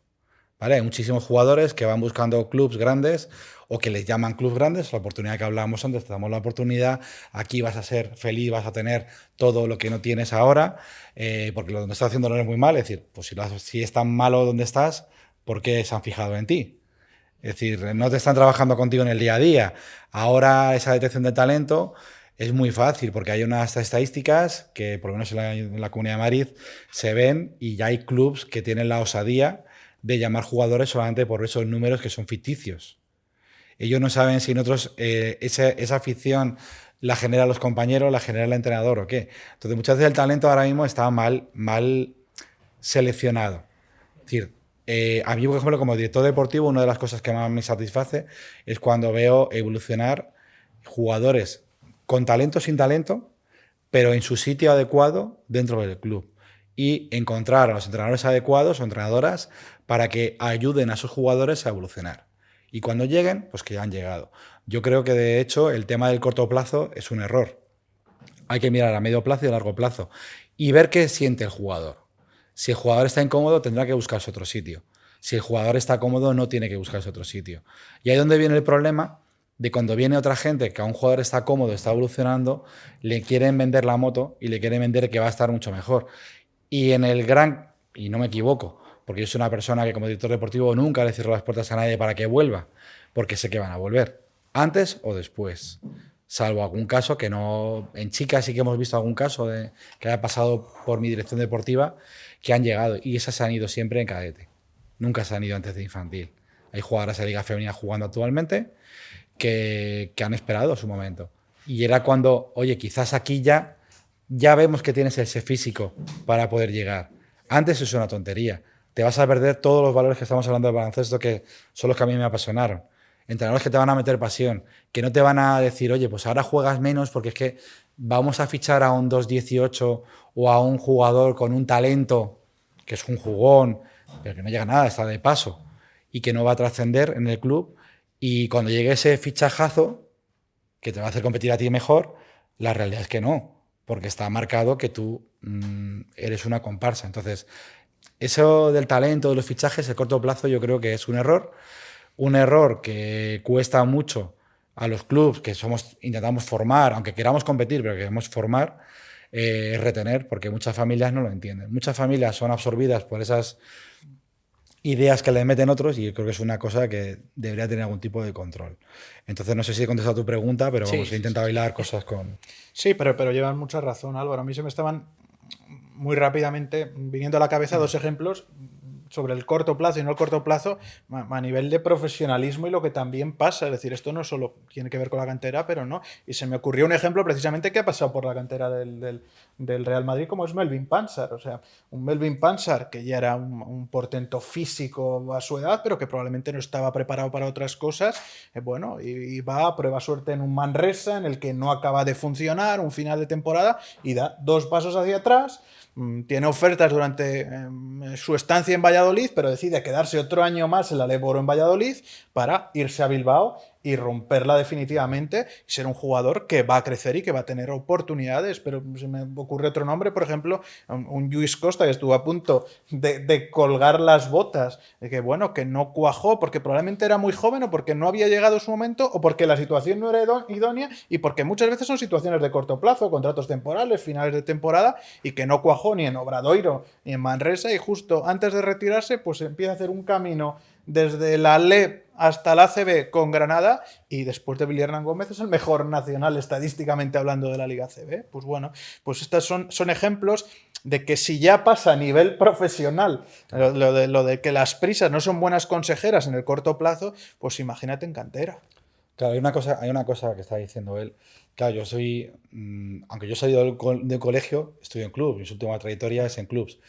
¿vale? Hay muchísimos jugadores que van buscando clubs grandes, o que les llaman clubs grandes, la oportunidad que hablábamos antes, te damos la oportunidad, aquí vas a ser feliz, vas a tener todo lo que no tienes ahora, porque lo que estás haciendo no es muy mal, es decir, pues si es tan malo donde estás, ¿por qué se han fijado en ti? Es decir, no te están trabajando contigo en el día a día. Ahora esa detección de talento es muy fácil, porque hay unas estadísticas que, por lo menos en la Comunidad de Madrid, se ven, y ya hay clubs que tienen la osadía de llamar jugadores solamente por esos números que son ficticios. Ellos no saben si nosotros esa afición la genera los compañeros, la genera el entrenador o qué. Entonces, muchas veces el talento ahora mismo está mal seleccionado. Es decir, a mí, por ejemplo, como director deportivo, una de las cosas que más me satisface es cuando veo evolucionar jugadores con talento, sin talento, pero en su sitio adecuado dentro del club, y encontrar a los entrenadores adecuados o entrenadoras para que ayuden a esos jugadores a evolucionar. Y cuando lleguen, pues que ya han llegado. Yo creo que, de hecho, el tema del corto plazo es un error. Hay que mirar a medio plazo y a largo plazo y ver qué siente el jugador. Si el jugador está incómodo, tendrá que buscarse otro sitio. Si el jugador está cómodo, no tiene que buscarse otro sitio. Y ahí es donde viene el problema de cuando viene otra gente que a un jugador está cómodo, está evolucionando, le quieren vender la moto y le quieren vender que va a estar mucho mejor. Y en el gran, y no me equivoco, Porque yo soy una persona que como director deportivo nunca le cierro las puertas a nadie para que vuelva, porque sé que van a volver, antes o después. Salvo algún caso que no... En chicas sí que hemos visto algún caso que haya pasado por mi dirección deportiva que han llegado y esas se han ido siempre en cadete. Nunca se han ido antes de infantil. Hay jugadoras de Liga Femenina jugando actualmente que han esperado su momento. Y era cuando, oye, quizás aquí ya vemos que tienes ese físico para poder llegar. Antes es una tontería. Te vas a perder todos los valores que estamos hablando del baloncesto, que son los que a mí me apasionaron. Entrenadores que te van a meter pasión, que no te van a decir, oye, pues ahora juegas menos porque es que vamos a fichar a un 2'18" o a un jugador con un talento, que es un jugón, pero que no llega a nada, está de paso, y que no va a trascender en el club. Y cuando llegue ese fichajazo, que te va a hacer competir a ti mejor, la realidad es que no, porque está marcado que tú eres una comparsa. Entonces, eso del talento, de los fichajes, el corto plazo, yo creo que es un error. Un error que cuesta mucho a los clubes que intentamos formar, aunque queramos competir, pero queremos formar, es retener, porque muchas familias no lo entienden. Muchas familias son absorbidas por esas ideas que le meten otros y creo que es una cosa que debería tener algún tipo de control. Entonces, no sé si he contestado tu pregunta, pero vamos, he intentado hilar cosas con... Sí, pero llevan mucha razón, Álvaro. A mí se me estaban muy rápidamente viniendo a la cabeza dos ejemplos sobre el corto plazo y no el corto plazo a nivel de profesionalismo y lo que también pasa. Es decir, esto no solo tiene que ver con la cantera, pero no. Y se me ocurrió un ejemplo precisamente que ha pasado por la cantera del Real Madrid, como es Melvin Pansar. O sea, un Melvin Pansar que ya era un portento físico a su edad, pero que probablemente no estaba preparado para otras cosas. Bueno, y va a prueba suerte en un Manresa en el que no acaba de funcionar, un final de temporada, y da 2 pasos hacia atrás. Tiene ofertas durante su estancia en Valladolid, pero decide quedarse otro año más en la Leboro en Valladolid para irse a Bilbao y romperla definitivamente y ser un jugador que va a crecer y que va a tener oportunidades. Pero se me ocurre otro nombre, por ejemplo, un Lluís Costa que estuvo a punto de colgar las botas, que bueno, que no cuajó porque probablemente era muy joven o porque no había llegado su momento o porque la situación no era idónea y porque muchas veces son situaciones de corto plazo, contratos temporales, finales de temporada, y que no cuajó ni en Obradoiro ni en Manresa, y justo antes de retirarse pues empieza a hacer un camino desde la LEP hasta la ACB con Granada, y después de Billy Hernán Gómez es el mejor nacional estadísticamente hablando de la Liga ACB. Pues bueno, pues estos son ejemplos de que si ya pasa a nivel profesional lo de que las prisas no son buenas consejeras en el corto plazo, pues imagínate en cantera. Claro, hay una cosa que está diciendo él. Claro, yo soy, aunque yo he salido del colegio, estoy en club, mi última trayectoria es en clubs.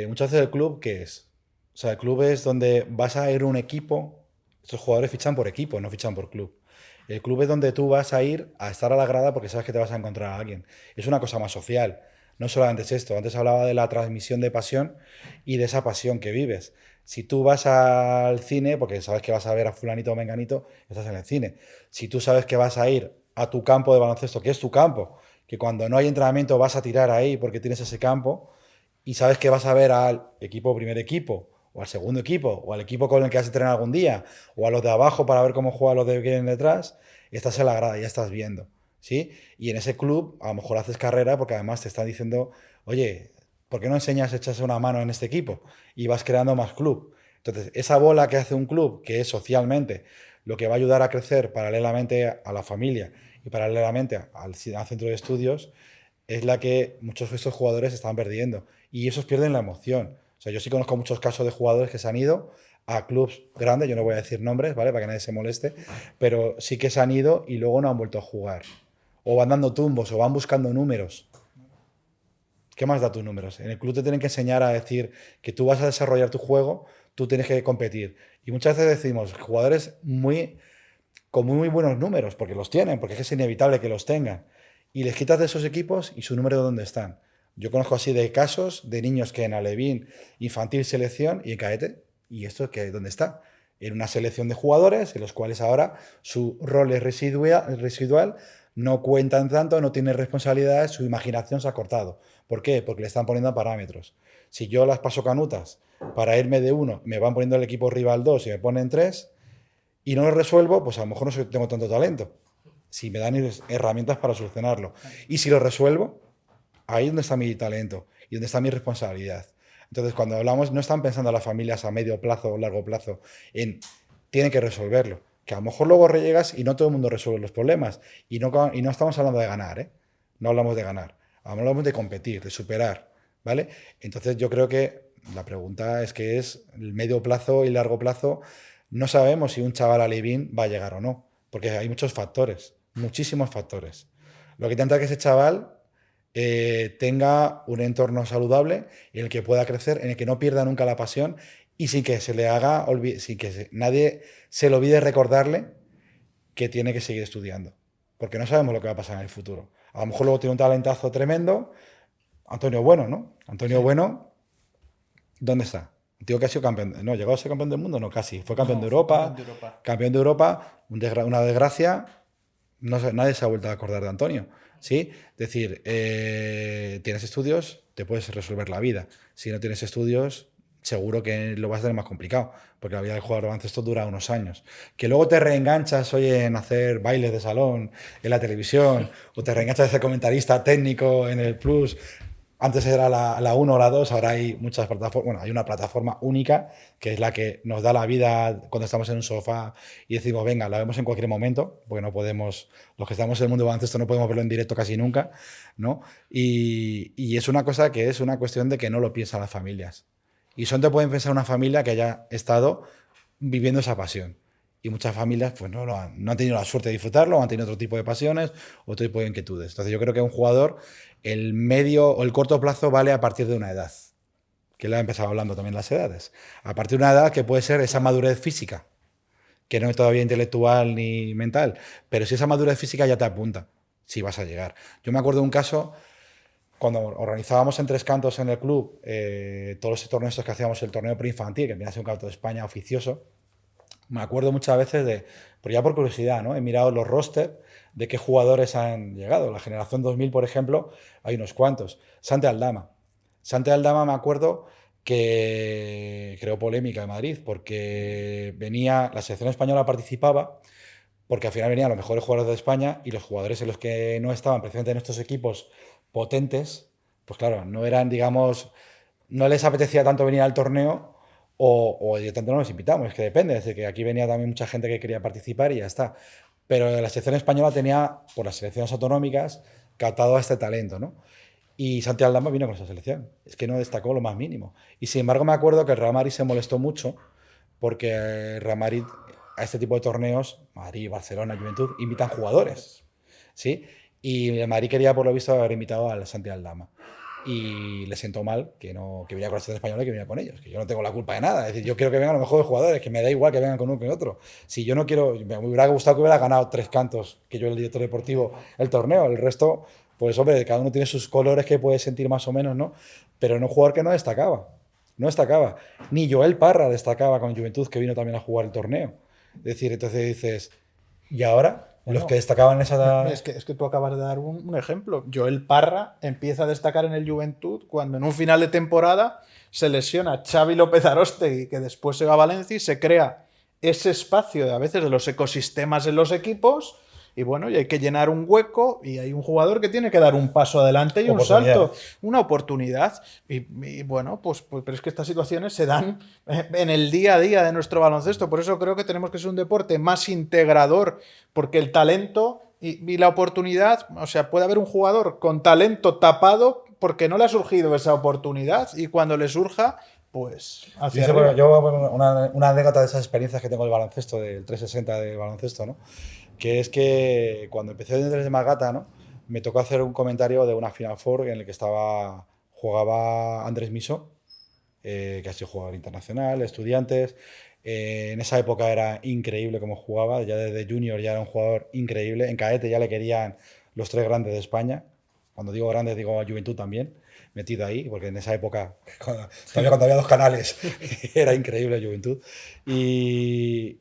Muchas veces el club, ¿qué es? O sea, el club es donde vas a ir a un equipo. Estos jugadores fichan por equipo, no fichan por club. El club es donde tú vas a ir a estar a la grada porque sabes que te vas a encontrar a alguien. Es una cosa más social. No solamente es esto. Antes hablaba de la transmisión de pasión y de esa pasión que vives. Si tú vas al cine, porque sabes que vas a ver a fulanito o menganito, estás en el cine. Si tú sabes que vas a ir a tu campo de baloncesto, que es tu campo, que cuando no hay entrenamiento vas a tirar ahí porque tienes ese campo, y sabes que vas a ver al primer equipo, o al segundo equipo, o al equipo con el que has entrenado algún día, o a los de abajo para ver cómo juegan los de que vienen detrás, estás en la grada, ya estás viendo, ¿sí? Y en ese club a lo mejor haces carrera porque además te están diciendo, oye, ¿por qué no enseñas a echarse una mano en este equipo? Y vas creando más club. Entonces, esa bola que hace un club, que es socialmente lo que va a ayudar a crecer paralelamente a la familia y paralelamente al centro de estudios, es la que muchos de estos jugadores están perdiendo. Y esos pierden la emoción. O sea, yo sí conozco muchos casos de jugadores que se han ido a clubes grandes, yo no voy a decir nombres, ¿vale? Para que nadie se moleste, pero sí que se han ido y luego no han vuelto a jugar. O van dando tumbos, o van buscando números. ¿Qué más da tus números? En el club te tienen que enseñar a decir que tú vas a desarrollar tu juego, tú tienes que competir. Y muchas veces decimos, jugadores con muy buenos números, porque los tienen, porque es inevitable que los tengan. Y les quitas de esos equipos y su número de dónde están. Yo conozco así de casos de niños que en alevín, infantil, selección y en cadete, y esto que dónde está, en una selección de jugadores en los cuales ahora su rol es residual, no cuentan tanto, no tienen responsabilidades, su imaginación se ha cortado. ¿Por qué? Porque le están poniendo parámetros. Si yo las paso canutas para irme de 1, me van poniendo el equipo rival 2 y me ponen 3 y no lo resuelvo, pues a lo mejor no tengo tanto talento. Si me dan herramientas para solucionarlo. Y si lo resuelvo, ahí es donde está mi talento y donde está mi responsabilidad. Entonces, cuando hablamos, no están pensando las familias a medio plazo o largo plazo en tienen que resolverlo. Que a lo mejor luego llegas y no todo el mundo resuelve los problemas. Y no estamos hablando de ganar, ¿eh? No hablamos de ganar. Hablamos de competir, de superar, ¿vale? Entonces, yo creo que la pregunta es que es el medio plazo y largo plazo. No sabemos si un chaval alevín va a llegar o no, porque hay muchos factores, muchísimos factores. Lo que intenta es que ese chaval tenga un entorno saludable en el que pueda crecer, en el que no pierda nunca la pasión y sin que se le haga, sin que nadie se le olvide recordarle que tiene que seguir estudiando, porque no sabemos lo que va a pasar en el futuro. A lo mejor luego tiene un talentazo tremendo. Antonio Bueno, ¿no? Antonio Bueno, ¿dónde está? Un tío que ha sido campeón, no, llegó a ser campeón del mundo, no, casi. Fue campeón de Europa, campeón de Europa, una desgracia, no nadie se ha vuelto a acordar de Antonio, ¿sí? Es decir, tienes estudios, te puedes resolver la vida. Si no tienes estudios, seguro que lo vas a tener más complicado, porque la vida del jugador de baloncesto dura unos años. Que luego te reenganchas hoy en hacer bailes de salón en la televisión, o te reenganchas de ser comentarista técnico en el Plus. Antes era la 1 o la 2, ahora hay muchas plataformas. Bueno, hay una plataforma única que es la que nos da la vida cuando estamos en un sofá y decimos, venga, la vemos en cualquier momento, porque no podemos, los que estamos en el mundo del baloncesto no podemos verlo en directo casi nunca, ¿no? Y es una cosa que es una cuestión de que no lo piensan las familias. Y solo te pueden pensar una familia que haya estado viviendo esa pasión. Y muchas familias pues no han tenido la suerte de disfrutarlo, o han tenido otro tipo de pasiones, otro tipo de inquietudes. Entonces yo creo que un jugador, el medio o el corto plazo vale a partir de una edad, que le ha empezado hablando también las edades. A partir de una edad que puede ser esa madurez física, que no es todavía intelectual ni mental, pero si esa madurez física ya te apunta, si vas a llegar. Yo me acuerdo de un caso cuando organizábamos en Tres Cantos en el club todos los torneos que hacíamos, el torneo preinfantil, que venía a ser un campeonato de España oficioso. Me acuerdo muchas veces pero ya por curiosidad, ¿no? He mirado los rosters de qué jugadores han llegado. La generación 2000, por ejemplo, hay unos cuantos. Santi Aldama. Santi Aldama me acuerdo que creó polémica en Madrid porque la selección española participaba porque al final venían los mejores jugadores de España y los jugadores en los que no estaban precisamente en estos equipos potentes, pues claro, no eran, digamos, no les apetecía tanto venir al torneo o tanto no los invitamos, es que depende, es decir, que aquí venía también mucha gente que quería participar y ya está. Pero la selección española tenía, por las selecciones autonómicas, captado a este talento, ¿no? Y Santi Aldama vino con esa selección, es que no destacó lo más mínimo. Y sin embargo me acuerdo que el Real Madrid se molestó mucho porque el Real Madrid a este tipo de torneos, Madrid, Barcelona, Juventud, invitan jugadores, ¿sí? Y el Madrid quería, por lo visto, haber invitado al Santi Aldama. Y le sentó mal que viniera con la selección española y que viniera con ellos. Que yo no tengo la culpa de nada. Es decir, yo quiero que vengan los mejores jugadores, que me da igual que vengan con uno que otro. Si yo no quiero, me hubiera gustado que hubiera ganado Tres Cantos, que yo el director deportivo, el torneo. El resto, pues hombre, cada uno tiene sus colores que puede sentir más o menos, ¿no? Pero no un jugador que no destacaba. No destacaba. Ni Joel Parra destacaba con Juventud, que vino también a jugar el torneo. Es decir, entonces dices, ¿y ahora? Los que destacaban en esa... Es que tú acabas de dar un ejemplo. Joel Parra empieza a destacar en el Juventud cuando en un final de temporada se lesiona Xavi López Aróstegui, que después se va a Valencia y se crea ese espacio a veces de los ecosistemas en los equipos. Y bueno, y hay que llenar un hueco y hay un jugador que tiene que dar un paso adelante y un salto, una oportunidad. Y bueno, pues pero es que estas situaciones se dan en el día a día de nuestro baloncesto. Por eso creo que tenemos que ser un deporte más integrador, porque el talento y la oportunidad, o sea, puede haber un jugador con talento tapado porque no le ha surgido esa oportunidad y cuando le surja, pues hacia arriba. Yo una anécdota de esas experiencias que tengo del baloncesto, del 360 del baloncesto, ¿no? Que es que cuando empecé desde Magata, ¿no? Me tocó hacer un comentario de una Final Four en el que jugaba Andrés Miso, que ha sido jugador internacional, Estudiantes. En esa época era increíble cómo jugaba, ya desde junior ya era un jugador increíble. En cadete ya le querían los tres grandes de España. Cuando digo grandes digo a Juventud también, metido ahí, porque en esa época, cuando había dos canales, era increíble Juventud. Y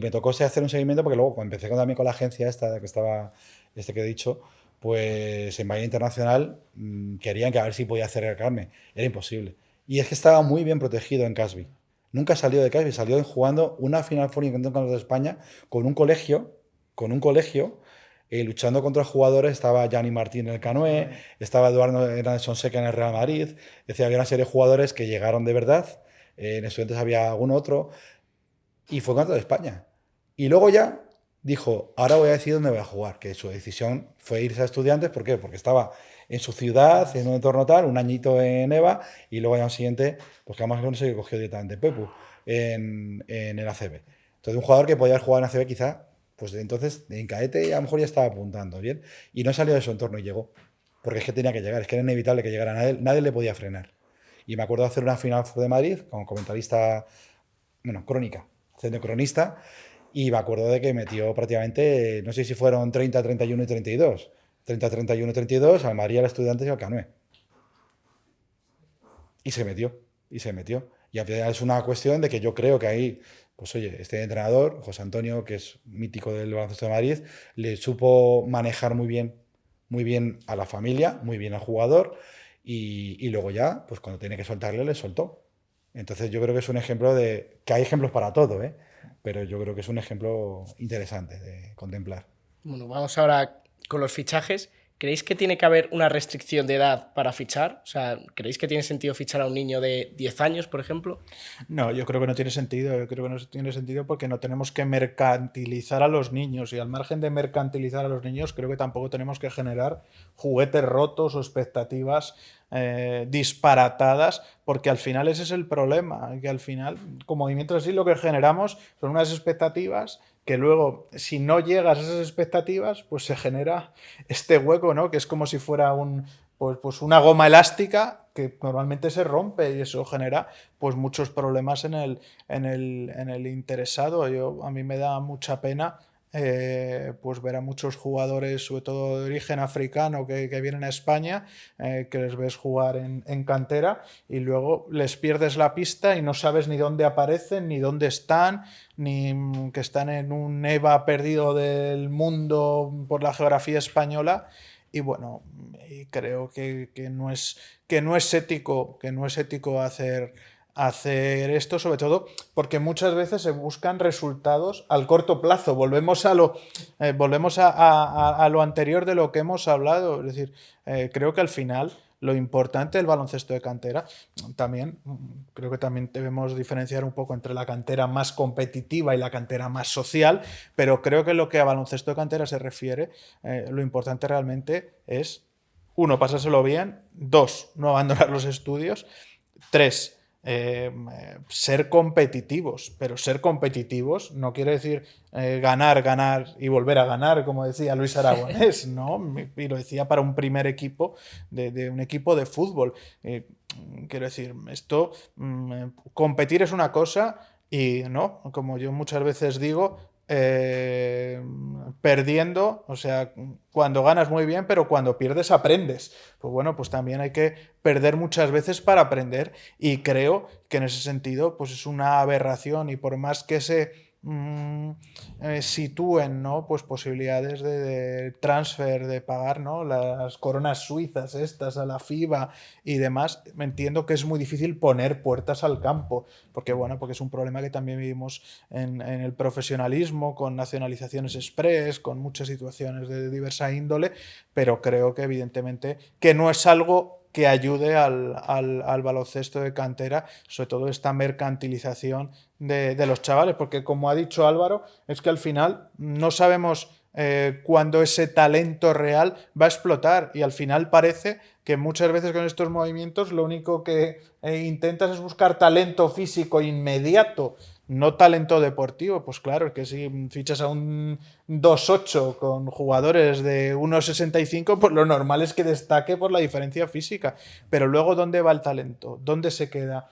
me tocó hacer un seguimiento porque luego cuando empecé también con la agencia esta que estaba, que he dicho, pues en Bahía Internacional querían que a ver si podía acercarme. Era imposible. Y es que estaba muy bien protegido en Casby. Nunca salió de Casby, salió jugando una Final Four en Campeonatos de España con un colegio luchando contra jugadores. Estaba Gianni Martín en el Canoe, estaba Eduardo Hernández Sonseca en el Real Madrid. Es decir, había una serie de jugadores que llegaron de verdad. En Estudiantes había algún otro. Y fue contra España. Y luego ya dijo, ahora voy a decidir dónde voy a jugar. Que su decisión fue irse a Estudiantes. ¿Por qué? Porque estaba en su ciudad, en un entorno tal, un añito en EVA, y luego al año siguiente, pues que además no sé, cogió directamente Pepu en el ACB. Entonces, un jugador que podía haber jugado en ACB quizá, pues entonces en cadete a lo mejor ya estaba apuntando bien, y no salió de su entorno y llegó. Porque es que tenía que llegar, es que era inevitable que llegara, nadie le podía frenar. Y me acuerdo de hacer una final de Madrid como comentarista, bueno, crónica, haciendo cronista, y me acuerdo de que metió prácticamente, no sé si fueron 30, 31 y 32. 30, 31, 32, al María, al Estudiantes y al Canoe. Y se metió, y se metió. Y al final es una cuestión de que yo creo que ahí, pues oye, este entrenador, José Antonio, que es mítico del baloncesto de Madrid, le supo manejar muy bien a la familia, muy bien al jugador, y luego ya, pues cuando tiene que soltarle, le soltó. Entonces yo creo que es un ejemplo de, que hay ejemplos para todo, ¿eh? Pero yo creo que es un ejemplo interesante de contemplar. Bueno, vamos ahora con los fichajes. ¿Creéis que tiene que haber una restricción de edad para fichar? O sea, ¿creéis que tiene sentido fichar a un niño de 10 años, por ejemplo? No, yo creo que no tiene sentido. Yo creo que no tiene sentido porque no tenemos que mercantilizar a los niños. Y al margen de mercantilizar a los niños, creo que tampoco tenemos que generar juguetes rotos o expectativas disparatadas, porque al final ese es el problema. Que al final, con movimientos así, lo que generamos son unas expectativas que luego, si no llegas a esas expectativas, pues se genera este hueco, ¿no? Que es como si fuera pues una goma elástica que normalmente se rompe y eso genera pues muchos problemas en el interesado. A mí me da mucha pena pues ver a muchos jugadores, sobre todo de origen africano, que vienen a España, que les ves jugar en cantera y luego les pierdes la pista y no sabes ni dónde aparecen, ni dónde están, ni que están en un EVA perdido del mundo por la geografía española. Y bueno, y creo que no es ético hacer esto, sobre todo porque muchas veces se buscan resultados al corto plazo. Volvemos a lo anterior de lo que hemos hablado. Es decir, creo que al final lo importante del baloncesto de cantera, también creo que también debemos diferenciar un poco entre la cantera más competitiva y la cantera más social, pero creo que lo que a baloncesto de cantera se refiere, lo importante realmente es, uno, pasárselo bien, dos, no abandonar los estudios, tres, ser competitivos, pero ser competitivos no quiere decir ganar y volver a ganar, como decía Luis Aragonés, ¿no? Y lo decía para un primer equipo de un equipo de fútbol. Quiero decir, esto, competir es una cosa y, ¿no? Como yo muchas veces digo, perdiendo, o sea, cuando ganas muy bien, pero cuando pierdes aprendes. Pues bueno, pues también hay que perder muchas veces para aprender y creo que en ese sentido pues es una aberración y por más que se sitúen, ¿no? Pues posibilidades de transfer, de pagar, ¿no? Las coronas suizas estas a la FIBA y demás, entiendo que es muy difícil poner puertas al campo, porque bueno, porque es un problema que también vivimos en el profesionalismo, con nacionalizaciones express, con muchas situaciones de diversa índole, pero creo que evidentemente que no es algo que ayude al baloncesto de cantera, sobre todo esta mercantilización de los chavales, porque como ha dicho Álvaro, es que al final no sabemos cuándo ese talento real va a explotar y al final parece que muchas veces con estos movimientos lo único que intentas es buscar talento físico inmediato, no talento deportivo. Pues claro, que si fichas a un 2'8 con jugadores de 1'65, pues lo normal es que destaque por la diferencia física. Pero luego, ¿dónde va el talento? ¿Dónde se queda?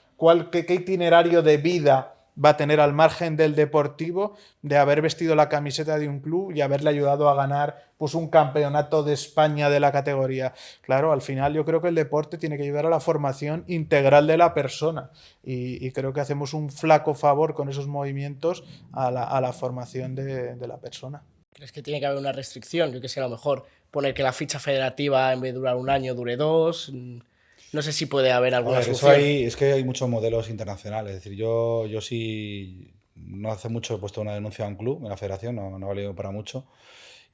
¿Qué itinerario de vida va a tener al margen del deportivo, de haber vestido la camiseta de un club y haberle ayudado a ganar pues un campeonato de España de la categoría? Claro, al final yo creo que el deporte tiene que ayudar a la formación integral de la persona y creo que hacemos un flaco favor con esos movimientos a la formación de la persona. ¿Crees que tiene que haber una restricción? Yo que sé, a lo mejor poner que la ficha federativa en vez de durar un año dure 2. No sé si puede haber alguna solución. Es que hay muchos modelos internacionales. Es decir, yo sí, no hace mucho he puesto una denuncia a un club en la federación, no ha valido para mucho.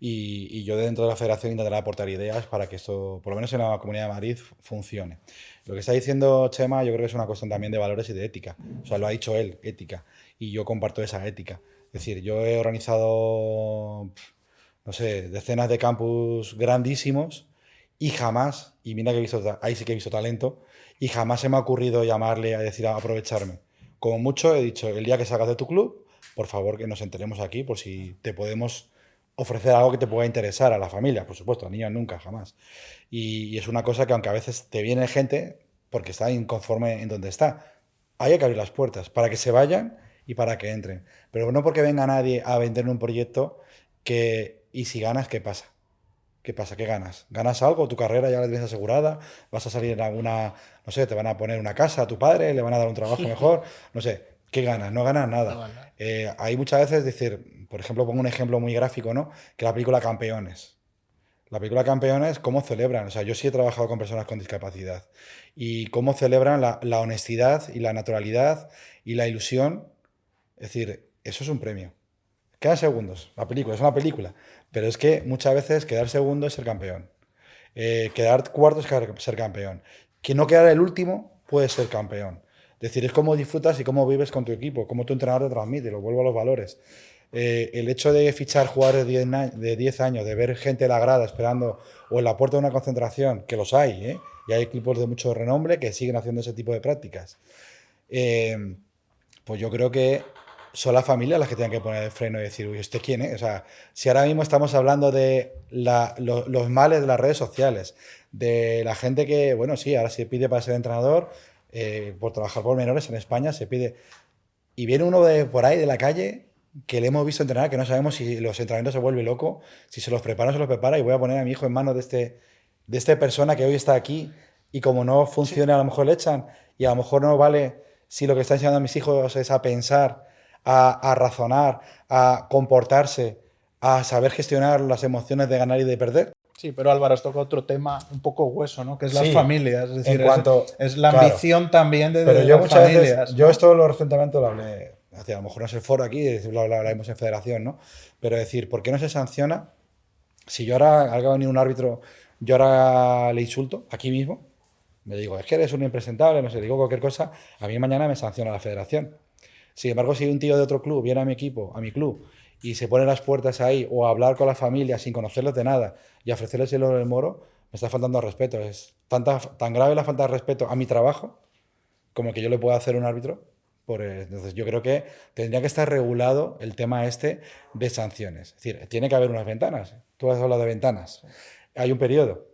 y yo dentro de la federación intentaré aportar ideas para que esto, por lo menos en la Comunidad de Madrid, funcione. Lo que está diciendo Chema, yo creo que es una cuestión también de valores y de ética. O sea, lo ha dicho él, ética, y yo comparto esa ética. Es decir, yo he organizado, no sé, decenas de campus grandísimos y jamás, y mira que he visto, ahí sí que he visto talento, y jamás se me ha ocurrido llamarle a decir a aprovecharme. Como mucho he dicho, el día que salgas de tu club, por favor que nos enteremos aquí por si te podemos ofrecer algo que te pueda interesar a la familia, por supuesto, a niños nunca, jamás. Y es una cosa que aunque a veces te viene gente porque está inconforme en donde está, hay que abrir las puertas para que se vayan y para que entren. Pero no porque venga nadie a vender un proyecto que, y si ganas, ¿qué pasa? ¿Qué pasa? ¿Qué ganas? ¿Ganas algo? ¿Tu carrera ya la tienes asegurada? ¿Vas a salir en alguna, no sé, te van a poner una casa a tu padre, le van a dar un trabajo mejor? No sé, ¿qué ganas? No ganas No, nada. no. Hay muchas veces, decir, por ejemplo, pongo un ejemplo muy gráfico, ¿no? Que la película Campeones. La película Campeones, ¿cómo celebran? O sea, yo sí he trabajado con personas con discapacidad. Y cómo celebran la honestidad y la naturalidad y la ilusión. Es decir, eso es un premio. Quedan segundos. La película es una película. Pero es que muchas veces quedar segundo es ser campeón. Quedar cuarto es ser campeón. Que no quedar el último puede ser campeón. Es decir, es cómo disfrutas y cómo vives con tu equipo, cómo tu entrenador te transmite, lo vuelvo a los valores. El hecho de fichar jugadores de 10 años, de ver gente en la grada esperando o en la puerta de una concentración, que los hay, ¿eh? Y hay equipos de mucho renombre que siguen haciendo ese tipo de prácticas. Eh, pues yo creo que son las familias las que tienen que poner el freno y decir, uy, ¿usted quién es? O sea, si ahora mismo estamos hablando de los males de las redes sociales, de la gente que, bueno, sí, ahora se pide para ser entrenador, por trabajar por menores en España, se pide. Y viene uno de por ahí, de la calle, que le hemos visto entrenar, que no sabemos si los entrenamientos se vuelve loco, si se los prepara o no se los prepara, y voy a poner a mi hijo en manos de esta persona que hoy está aquí, y como no Sí. funciona, a lo mejor le echan, y a lo mejor no vale si lo que está enseñando a mis hijos es a pensar, a razonar, a comportarse, a saber gestionar las emociones de ganar y de perder. Sí, pero Álvaro, has tocado otro tema un poco hueso, ¿no? Que es las Sí, familias. Es en decir, cuanto, es la claro, ambición también pero de yo las muchas veces, familias, yo ¿no? esto lo recientemente lo hablé, a lo mejor no es el foro aquí, lo hablaremos en federación, ¿no? Pero decir, ¿por qué no se sanciona? Si yo ahora, ha venido un árbitro, yo ahora le insulto, aquí mismo, me digo, es que eres un impresentable, no sé, digo cualquier cosa, a mí mañana me sanciona la federación. Sin embargo, si un tío de otro club viene a mi equipo, a mi club, y se pone las puertas ahí, o a hablar con la familia sin conocerlos de nada, y ofrecerles el oro del moro, me está faltando al respeto. Es tan grave la falta de respeto a mi trabajo como que yo le pueda hacer a un árbitro. Entonces, yo creo que tendría que estar regulado el tema este de sanciones. Es decir, tiene que haber unas ventanas. Tú has hablado de ventanas. Hay un periodo.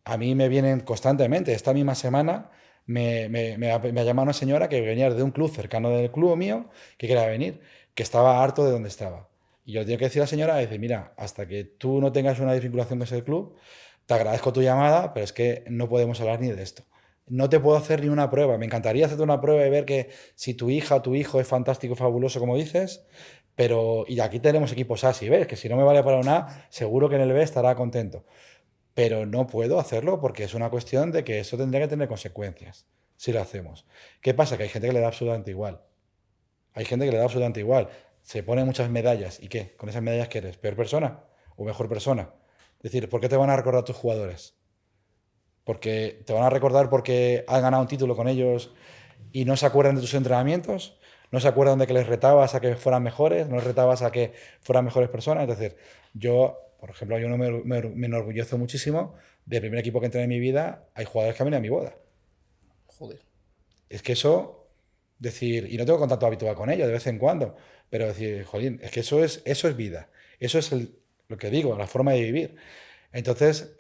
A mí me vienen constantemente. Esta misma semana me ha llamado una señora que venía de un club cercano del club mío que quería venir, que estaba harto de donde estaba. Y yo le tengo que decir a la señora, dice, mira, hasta que tú no tengas una desvinculación con ese club, te agradezco tu llamada, pero es que no podemos hablar ni de esto. No te puedo hacer ni una prueba. Me encantaría hacerte una prueba y ver que si tu hija o tu hijo es fantástico, fabuloso, como dices, pero y aquí tenemos equipos A, si ves, que si no me vale para una A, seguro que en el B estará contento. Pero no puedo hacerlo porque es una cuestión de que eso tendría que tener consecuencias si lo hacemos. ¿Qué pasa? Que hay gente que le da absolutamente igual. Hay gente que le da absolutamente igual. Se pone muchas medallas. ¿Y qué? ¿Con esas medallas qué eres? ¿Peor persona o mejor persona? Es decir, ¿por qué te van a recordar tus jugadores? Porque te van a recordar porque has ganado un título con ellos y no se acuerdan de tus entrenamientos, no se acuerdan de que les retabas a que fueran mejores, no les retabas a que fueran mejores personas. Es decir, yo, por ejemplo, yo no me enorgullezco muchísimo del primer equipo que entré en mi vida, hay jugadores que han venido a mi boda. Joder. Es que eso, decir, y no tengo contacto habitual con ellos de vez en cuando, pero decir, jolín, es que eso es vida, eso es lo que digo, la forma de vivir. Entonces,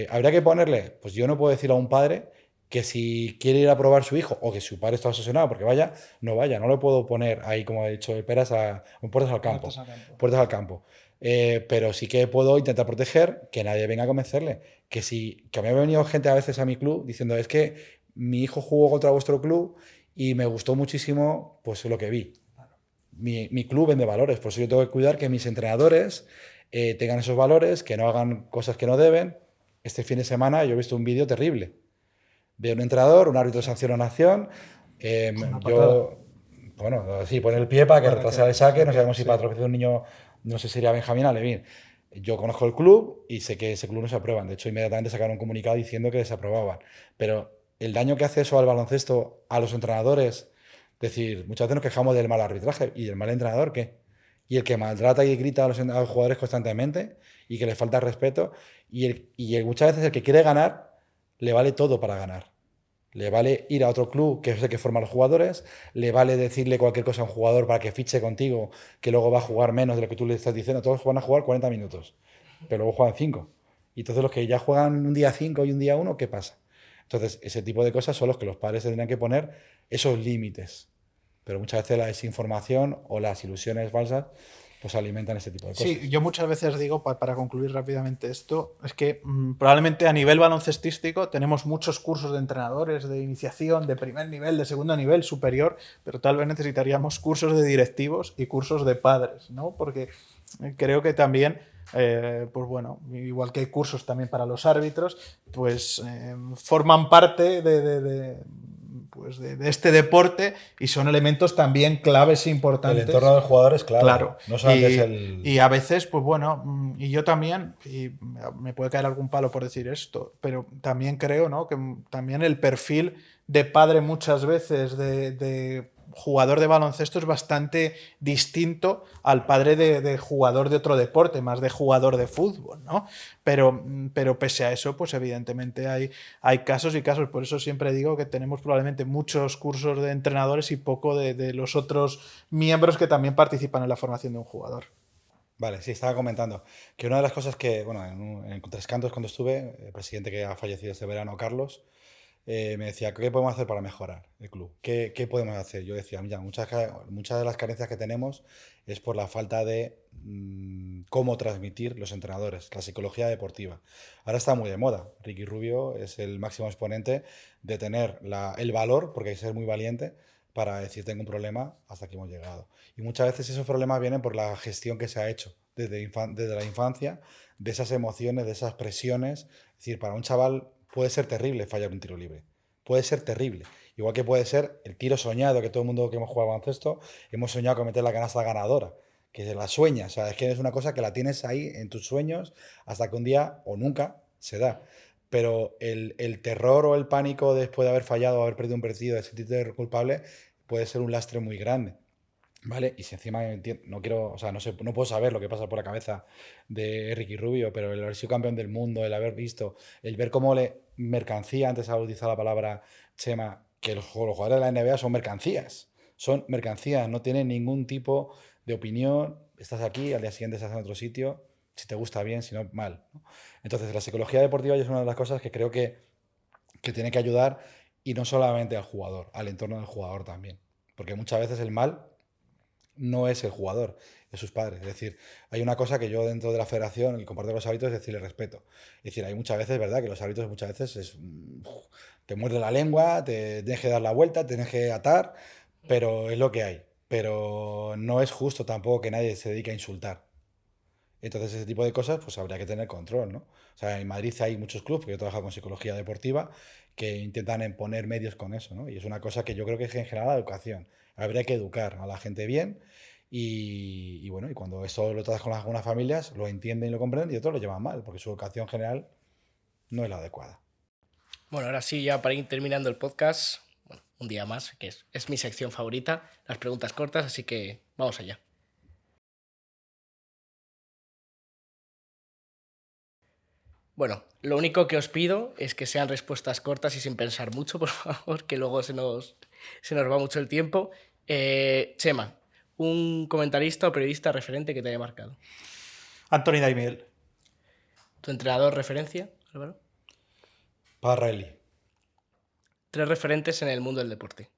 habría que ponerle, pues yo no puedo decir a un padre que si quiere ir a probar su hijo o que su padre está obsesionado porque vaya, no vaya, no lo puedo poner ahí, como he dicho, puertas al campo, Puertas a campo. puertas al campo. Pero sí que puedo intentar proteger que nadie venga a convencerle. Que a mí me ha venido gente a veces a mi club diciendo, es que mi hijo jugó contra vuestro club y me gustó muchísimo pues lo que vi. Mi club vende valores, por eso yo tengo que cuidar que mis entrenadores tengan esos valores, que no hagan cosas que no deben. Este fin de semana yo he visto un vídeo terrible de un entrenador, un árbitro de sanción a acción. Una patada. Yo, bueno, sí, pone el pie para que Para que retrase el saque, no saque, sabemos si sí. para tropezar un niño, no sé si sería Benjamín Alevín. Yo conozco el club y sé que ese club no se aprueban. De hecho, inmediatamente sacaron un comunicado diciendo que se aprobaban. Pero el daño que hace eso al baloncesto, a los entrenadores, decir, muchas veces nos quejamos del mal arbitraje. ¿Y el mal entrenador qué? Y el que maltrata y grita a los jugadores constantemente y que le falta respeto. Muchas veces el que quiere ganar, le vale todo para ganar. Le vale ir a otro club que es el que forma a los jugadores, le vale decirle cualquier cosa a un jugador para que fiche contigo, que luego va a jugar menos de lo que tú le estás diciendo. Todos van a jugar 40 minutos, pero luego juegan 5. Y entonces los que ya juegan un día 5 y un día 1, ¿qué pasa? Entonces, ese tipo de cosas son los que los padres tendrían que poner esos límites. Pero muchas veces la desinformación o las ilusiones falsas pues alimentan ese tipo de cosas. Sí, yo muchas veces digo, para concluir rápidamente esto, es que probablemente a nivel baloncestístico tenemos muchos cursos de entrenadores, de iniciación, de primer nivel, de segundo nivel, superior, pero tal vez necesitaríamos cursos de directivos y cursos de padres, ¿no? Porque creo que también, pues bueno, igual que hay cursos también para los árbitros, pues forman parte pues de este deporte y son elementos también claves e importantes. El entorno del jugador es clave. Claro. No solamente es el... Y a veces, pues bueno, y yo también, y me puede caer algún palo por decir esto, pero también creo, ¿no? Que también el perfil de padre muchas veces de jugador de baloncesto es bastante distinto al padre de jugador de otro deporte, más de jugador de fútbol, ¿no? Pero pese a eso, pues evidentemente hay casos y casos. Por eso siempre digo que tenemos probablemente muchos cursos de entrenadores y poco de los otros miembros que también participan en la formación de un jugador. Vale, sí, estaba comentando que una de las cosas que, bueno, en Tres Cantos cuando estuve, el presidente que ha fallecido este verano, Carlos, me decía, ¿qué podemos hacer para mejorar el club? ¿Qué podemos hacer? Yo decía, mira, muchas de las carencias que tenemos es por la falta de cómo transmitir los entrenadores, la psicología deportiva. Ahora está muy de moda. Ricky Rubio es el máximo exponente de tener el valor, porque hay que ser muy valiente, para decir, tengo un problema, hasta aquí hemos llegado. Y muchas veces esos problemas vienen por la gestión que se ha hecho desde la infancia, de esas emociones, de esas presiones. Es decir, para un chaval puede ser terrible fallar un tiro libre. Puede ser terrible. Igual que puede ser el tiro soñado, que todo el mundo que hemos jugado baloncesto hemos soñado con meter la canasta ganadora, que se la sueñas. O sea, es que es una cosa que la tienes ahí en tus sueños hasta que un día o nunca se da. Pero el terror o el pánico después de haber fallado o haber perdido un partido, de sentirte culpable, puede ser un lastre muy grande. ¿Vale? Y si encima no quiero, o sea, no sé, no puedo saber lo que pasa por la cabeza de Ricky Rubio, pero el haber sido campeón del mundo, el haber visto, el ver cómo le mercancía, antes ha utilizado la palabra Chema, que los jugadores de la NBA son mercancías, no tienen ningún tipo de opinión, estás aquí, al día siguiente estás en otro sitio, si te gusta bien, si no, mal, ¿no? Entonces, la psicología deportiva es una de las cosas que creo que tiene que ayudar, y no solamente al jugador, al entorno del jugador también, porque muchas veces el mal no es el jugador, es sus padres. Es decir, hay una cosa que yo dentro de la federación, el compartir los hábitos, es decirle respeto. Es decir, hay muchas veces, ¿verdad?, que los hábitos muchas veces te muerde la lengua, te tienes que dar la vuelta, te tienes que atar, pero es lo que hay. Pero no es justo tampoco que nadie se dedique a insultar. Entonces, ese tipo de cosas, pues habría que tener control, ¿no? O sea, en Madrid hay muchos clubes, porque yo he trabajado con psicología deportiva, que intentan poner medios con eso, ¿no? Y es una cosa que yo creo que es en general la educación. Habría que educar a la gente bien y bueno, y cuando eso lo tratas con algunas familias, lo entienden y lo comprenden y otros lo llevan mal, porque su educación general no es la adecuada. Bueno, ahora sí, ya para ir terminando el podcast, bueno, un día más, que es mi sección favorita, las preguntas cortas, así que vamos allá. Bueno, lo único que os pido es que sean respuestas cortas y sin pensar mucho, por favor, que luego se nos va mucho el tiempo. Chema, un comentarista o periodista referente que te haya marcado. Anthony Daimiel. ¿Tu entrenador referencia, Álvaro? Parrelli. 3 referentes en el mundo del deporte.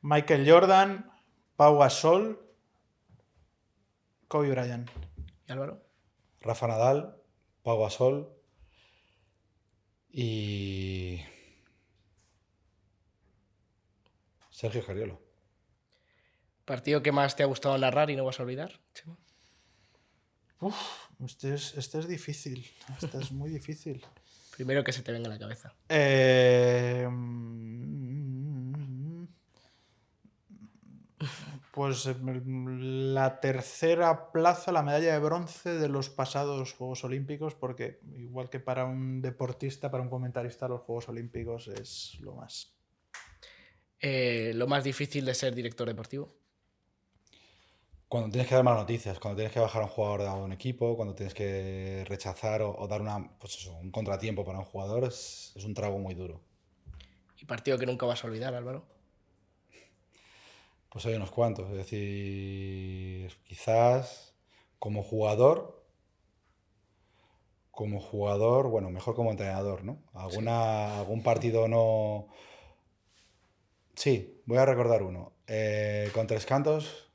Michael Jordan, Pau Gasol, Kobe Bryant. ¿Y Álvaro? Rafa Nadal, Pau Gasol y Sergio Geriolo. ¿Partido que más te ha gustado narrar y no vas a olvidar, Chema? Este es difícil. Este es muy difícil. Primero que se te venga a la cabeza. Pues la tercera plaza, la medalla de bronce de los pasados Juegos Olímpicos, porque igual que para un deportista, para un comentarista, los Juegos Olímpicos es lo más. Lo más difícil de ser director deportivo. Cuando tienes que dar malas noticias, cuando tienes que bajar a un jugador de un equipo, cuando tienes que rechazar o dar pues eso, un contratiempo para un jugador, es un trago muy duro. Y partido que nunca vas a olvidar, Álvaro. Pues hay unos cuantos, es decir, quizás como jugador, bueno, mejor como entrenador, ¿no? Algún partido no... Sí, voy a recordar uno. Con Tres Cantos,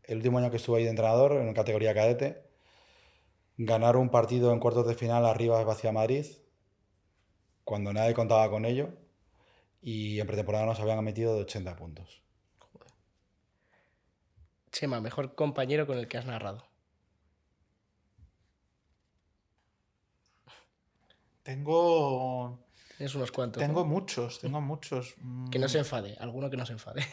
el último año que estuve ahí de entrenador, en categoría cadete, ganar un partido en cuartos de final arriba hacia Madrid, cuando nadie contaba con ello, y en pretemporada nos habían metido de 80 puntos. Chema, mejor compañero con el que has narrado. Tengo Tienes unos cuantos, Tengo ¿no? muchos. Que no se enfade, alguno que no se enfade.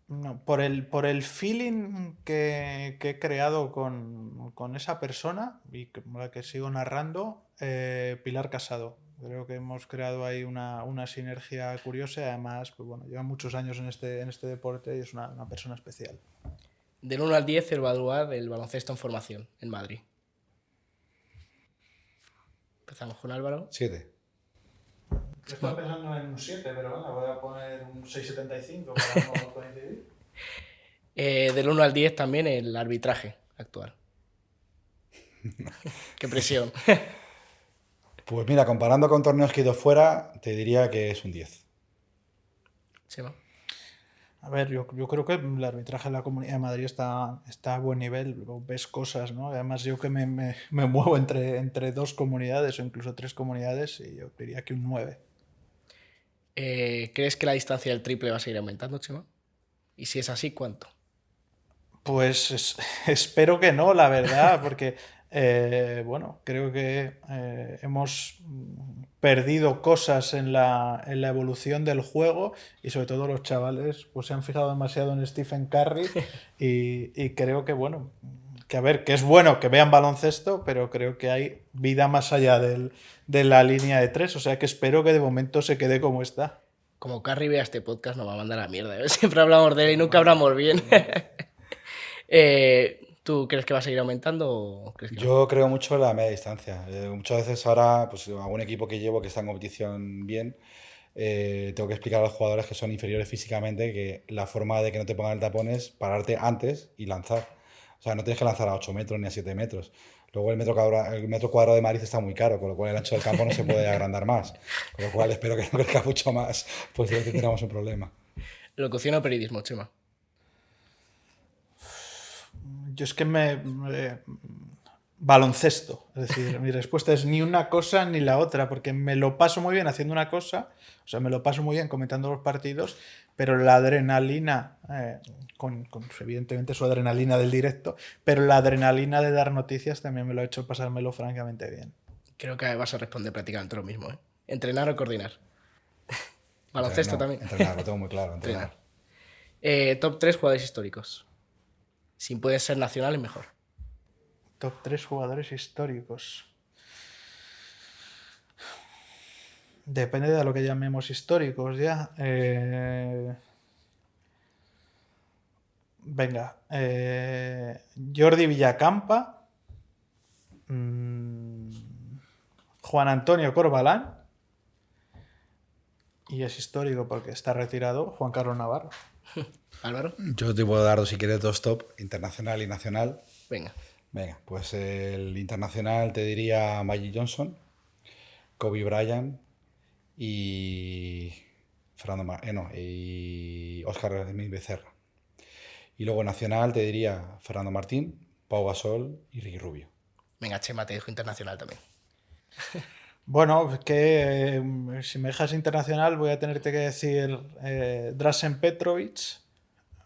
No, por el feeling que he creado con esa persona y con la que sigo narrando, Pilar Casado. Creo que hemos creado ahí una sinergia curiosa y además, pues bueno, lleva muchos años en este deporte y es una persona especial. Del 1 al 10 evaluar el baloncesto en formación en Madrid. Empezamos con Álvaro. 7. Estaba pensando en un 7, pero bueno, voy a poner un 6,75 para no coincidir. Del 1 al 10 también el arbitraje actual. Qué presión. Pues mira, comparando con torneos que he ido fuera, te diría que es un 10. Chema. A ver, yo creo que el arbitraje en la Comunidad de Madrid está a buen nivel, ves cosas, ¿no? Además, yo que me muevo entre dos comunidades o incluso tres comunidades, y yo diría que un 9. ¿Crees que la distancia del triple va a seguir aumentando, Chema? Y si es así, ¿cuánto? Pues espero que no, la verdad, porque bueno, creo que hemos perdido cosas en la evolución del juego y sobre todo los chavales pues se han fijado demasiado en Stephen Curry y creo que bueno, que a ver, que es bueno que vean baloncesto, pero creo que hay vida más allá de la línea de tres, o sea que espero que de momento se quede como está. Como Carrie vea este podcast, nos va a mandar a la mierda. ¿Eh? Siempre hablamos de él y nunca hablamos bien. ¿Tú crees que va a seguir aumentando o crees que no? Yo creo mucho en la media distancia. Muchas veces ahora, pues algún equipo que llevo que está en competición bien, tengo que explicar a los jugadores que son inferiores físicamente que la forma de que no te pongan el tapón es pararte antes y lanzar. O sea, no tienes que lanzar a 8 metros ni a 7 metros. Luego el metro cuadrado de Madrid está muy caro, con lo cual el ancho del campo no se puede agrandar más. Con lo cual espero que no crezca mucho más, pues sí que tendremos un problema. ¿Locución o periodismo, Chema? Yo es que baloncesto, es decir, mi respuesta es ni una cosa ni la otra, porque me lo paso muy bien haciendo una cosa, o sea, me lo paso muy bien comentando los partidos, pero la adrenalina, con evidentemente su adrenalina del directo, pero la adrenalina de dar noticias también me lo ha hecho pasármelo francamente bien. Creo que vas a responder prácticamente lo mismo, ¿eh? ¿Entrenar o coordinar? Baloncesto también. Entrenar, lo tengo muy claro, entrenar. Top 3 jugadores históricos. Si puede ser nacional, es mejor. Top 3 jugadores históricos. Depende de lo que llamemos históricos ya. Venga. Jordi Villacampa. Juan Antonio Corbalán. Y es histórico porque está retirado Juan Carlos Navarro. Álvaro. Yo te puedo dar, si quieres, dos top, internacional y nacional. Venga. Venga, pues el internacional te diría Magic Johnson, Kobe Bryant y y Óscar Emil Becerra. Y luego nacional te diría Fernando Martín, Pau Gasol y Ricky Rubio. Venga, Chema, te dejo internacional también. Bueno, es que si me dejas internacional voy a tenerte que decir Drazen Petrovic,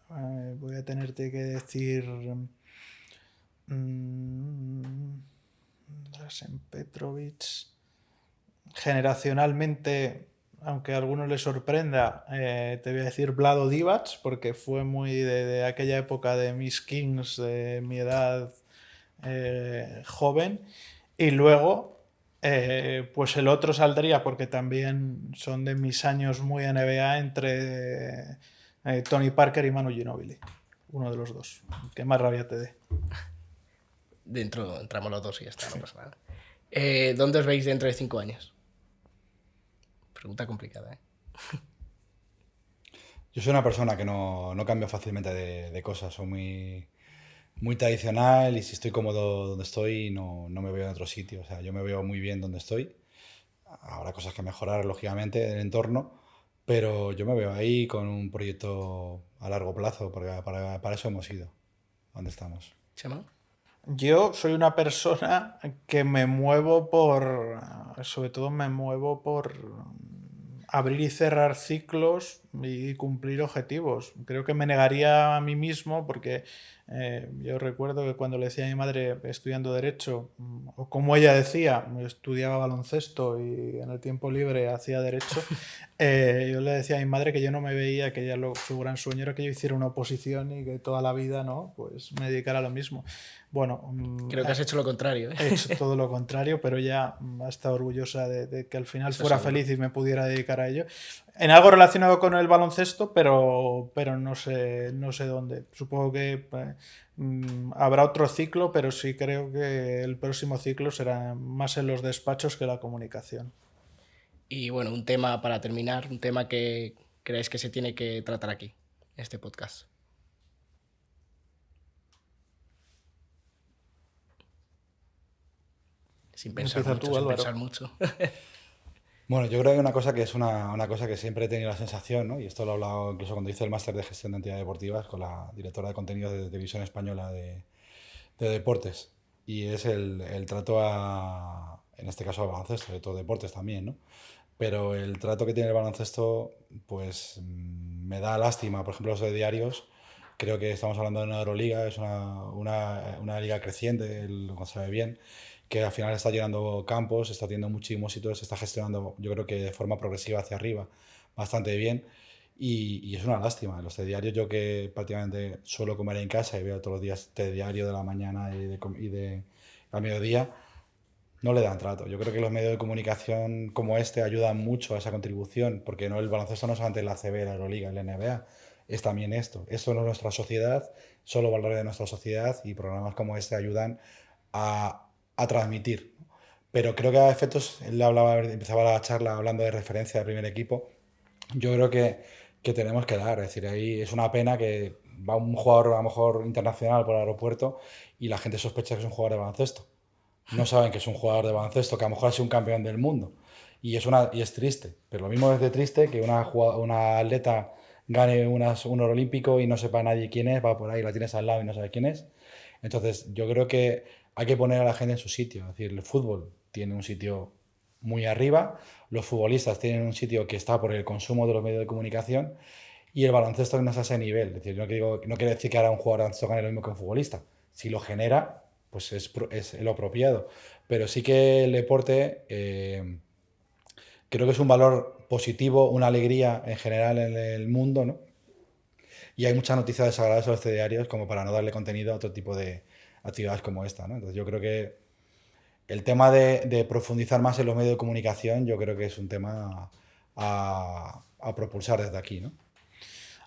voy a tenerte que decir Drazen Petrovic. Generacionalmente aunque a algunos les sorprenda, te voy a decir Vlado Divac, porque fue muy de aquella época de mis Kings, de mi edad joven. Y luego, pues el otro saldría, porque también son de mis años muy NBA, entre Tony Parker y Manu Ginóbili. Uno de los dos. Que más rabia te dé. Dentro entramos los dos y ya está, no pasa nada. ¿Dónde os veis dentro de 5 años? Pregunta complicada, ¿eh? Yo soy una persona que no cambio fácilmente de cosas, soy muy tradicional y si estoy cómodo donde estoy no me veo en otro sitio. O sea, yo me veo muy bien donde estoy. Habrá cosas que mejorar, lógicamente, del entorno, pero yo me veo ahí con un proyecto a largo plazo, porque para eso hemos ido, donde estamos. ¿Chema? Yo soy una persona que me muevo sobre todo me muevo por abrir y cerrar ciclos y cumplir objetivos. Creo que me negaría a mí mismo porque yo recuerdo que cuando le decía a mi madre estudiando Derecho, o como ella decía, estudiaba baloncesto y en el tiempo libre hacía Derecho, yo le decía a mi madre que yo no me veía, que su gran sueño era que yo hiciera una oposición y que toda la vida, ¿no?, pues me dedicara a lo mismo. Bueno, creo que has hecho lo contrario, ¿eh? he hecho todo lo contrario, pero ella ha estado orgullosa de que al final Eso fuera seguro. feliz y me pudiera dedicar a ello. En algo relacionado con el baloncesto, pero no sé dónde. Supongo que habrá otro ciclo, pero sí creo que el próximo ciclo será más en los despachos que la comunicación. Y bueno, un tema para terminar, un tema que creéis que se tiene que tratar aquí, en este podcast. Sin pensar Empieza mucho, tú, sin Álvaro. pensar mucho. Bueno, yo creo que hay una cosa que es una cosa que siempre he tenido la sensación, ¿no? Y esto lo he hablado incluso cuando hice el máster de gestión de entidades deportivas con la directora de contenidos de Televisión Española de deportes. Y es el trato en este caso al baloncesto, de todos deportes también, ¿no? Pero el trato que tiene el baloncesto, pues me da lástima. Por ejemplo, los de diarios, creo que estamos hablando de una Euroliga, es una liga creciente, lo sabe bien, que al final está llenando campos, está teniendo muchísimos sitios, se está gestionando, yo creo que de forma progresiva hacia arriba, bastante bien. Y es una lástima. Los diarios, yo que prácticamente suelo comer en casa y veo todos los días diario de la mañana y de al mediodía, no le dan trato. Yo creo que los medios de comunicación como este ayudan mucho a esa contribución, porque no, el baloncesto no es solamente la ACB, la Euroliga, la NBA, es también esto. Esto no es nuestra sociedad, son los valores de nuestra sociedad y programas como este ayudan a transmitir. Pero creo que a efectos, él empezaba la charla hablando de referencia del primer equipo, yo creo que tenemos que dar, es decir, ahí es una pena que va un jugador a lo mejor internacional por el aeropuerto y la gente sospecha que es un jugador de baloncesto. No saben que es un jugador de baloncesto, que a lo mejor ha sido un campeón del mundo. Y es triste, pero lo mismo es de triste que una atleta gane un oro olímpico y no sepa nadie quién es, va por ahí, la tienes al lado y no sabe quién es. Entonces, yo creo que hay que poner a la gente en su sitio. Es decir, el fútbol tiene un sitio muy arriba, los futbolistas tienen un sitio que está por el consumo de los medios de comunicación y el baloncesto no es a ese nivel. Es decir, no quiere decir que ahora un jugador de baloncesto gane lo mismo que un futbolista. Si lo genera, pues es lo apropiado. Pero sí que el deporte creo que es un valor positivo, una alegría en general en el mundo, ¿no? Y hay muchas noticias desagradables en los diarios como para no darle contenido a otro tipo de actividades como esta, ¿no? Entonces yo creo que el tema de profundizar más en los medios de comunicación, yo creo que es un tema a propulsar desde aquí, ¿no?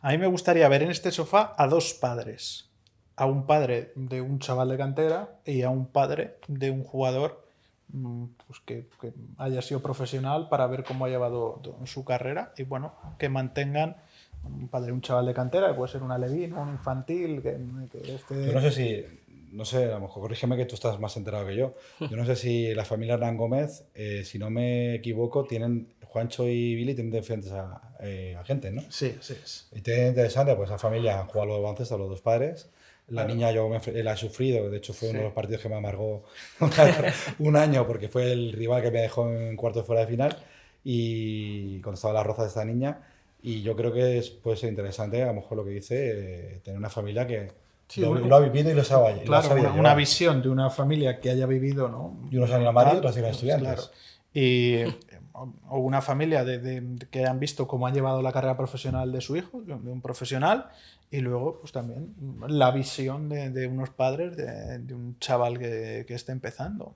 A mí me gustaría ver en este sofá a dos padres. A un padre de un chaval de cantera y a un padre de un jugador pues que haya sido profesional, para ver cómo ha llevado su carrera y bueno, que mantengan un padre de un chaval de cantera, que puede ser un alevín, un infantil, Yo no sé si, no sé, a lo mejor corrígeme que tú estás más enterado que yo. Yo no sé si la familia Hernán Gómez, si no me equivoco, Juancho y Billy tienen diferentes agentes, ¿no? Sí, sí es. Y te interesante, pues la familia han jugado los baloncesto los dos padres. La niña yo la he sufrido, de hecho fue uno de los partidos que me amargó un año porque fue el rival que me dejó en cuartos fuera de final y cuando estaba la roza de esta niña. Y yo creo que puede ser interesante, a lo mejor lo que dice, tener una familia que Sí, lo ha vivido y lo sabe. Claro, una visión de una familia que haya vivido, ¿no? Y unos han ido a Madrid, otros han ido a Estudiantes. Claro. Y o una familia que han visto cómo han llevado la carrera profesional de su hijo, de un profesional, y luego pues también la visión de unos padres de un chaval que está empezando.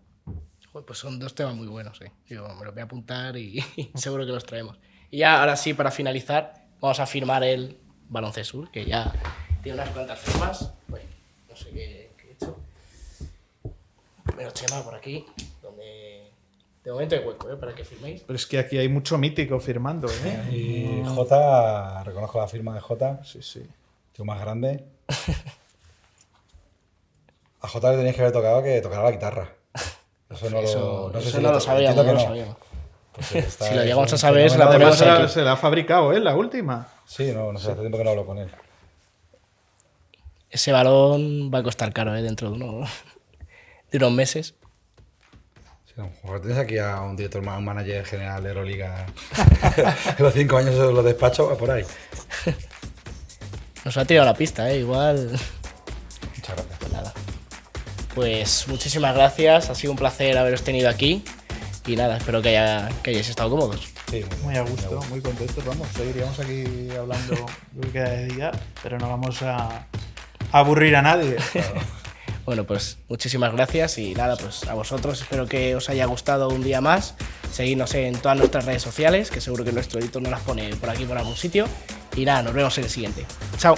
Joder, pues son dos temas muy buenos, ¿eh? Yo me los voy a apuntar y seguro que los traemos. Y ya, ahora sí, para finalizar, vamos a firmar el Baloncesur, que ya tiene unas cuantas firmas. Bueno, no sé qué he hecho. Primero Chema por aquí, donde de momento hay hueco, para que firméis. Pero es que aquí hay mucho mítico firmando, Y Jota, reconozco la firma de Jota, Sí. tío más grande. A Jota le tenéis que haber tocado que tocara la guitarra. Eso no lo sabíamos, entiendo que no lo no. sabíamos. Porque está- Si lo llegamos es a un saber, se la fenómeno ponemos de- aquí. Se la ha fabricado, la última. Sí, no sé, hace tiempo que no hablo con él. Ese balón va a costar caro, dentro de unos meses. Sí, a lo mejor tienes aquí a un director, un manager general de Euroliga. En los 5 años de los despachos, va por ahí. Nos ha tirado la pista, igual. Muchas gracias. Pues nada. Pues muchísimas gracias, ha sido un placer haberos tenido aquí. Y nada, espero que hayáis estado cómodos. Sí, Muy a gusto, muy contentos. Vamos, seguiríamos aquí hablando lo que queda de día, pero no vamos a aburrir a nadie. Bueno, pues muchísimas gracias y nada, pues a vosotros espero que os haya gustado un día más. Seguidnos en todas nuestras redes sociales, que seguro que nuestro editor nos las pone por aquí por algún sitio. Y nada, nos vemos en el siguiente. Chao.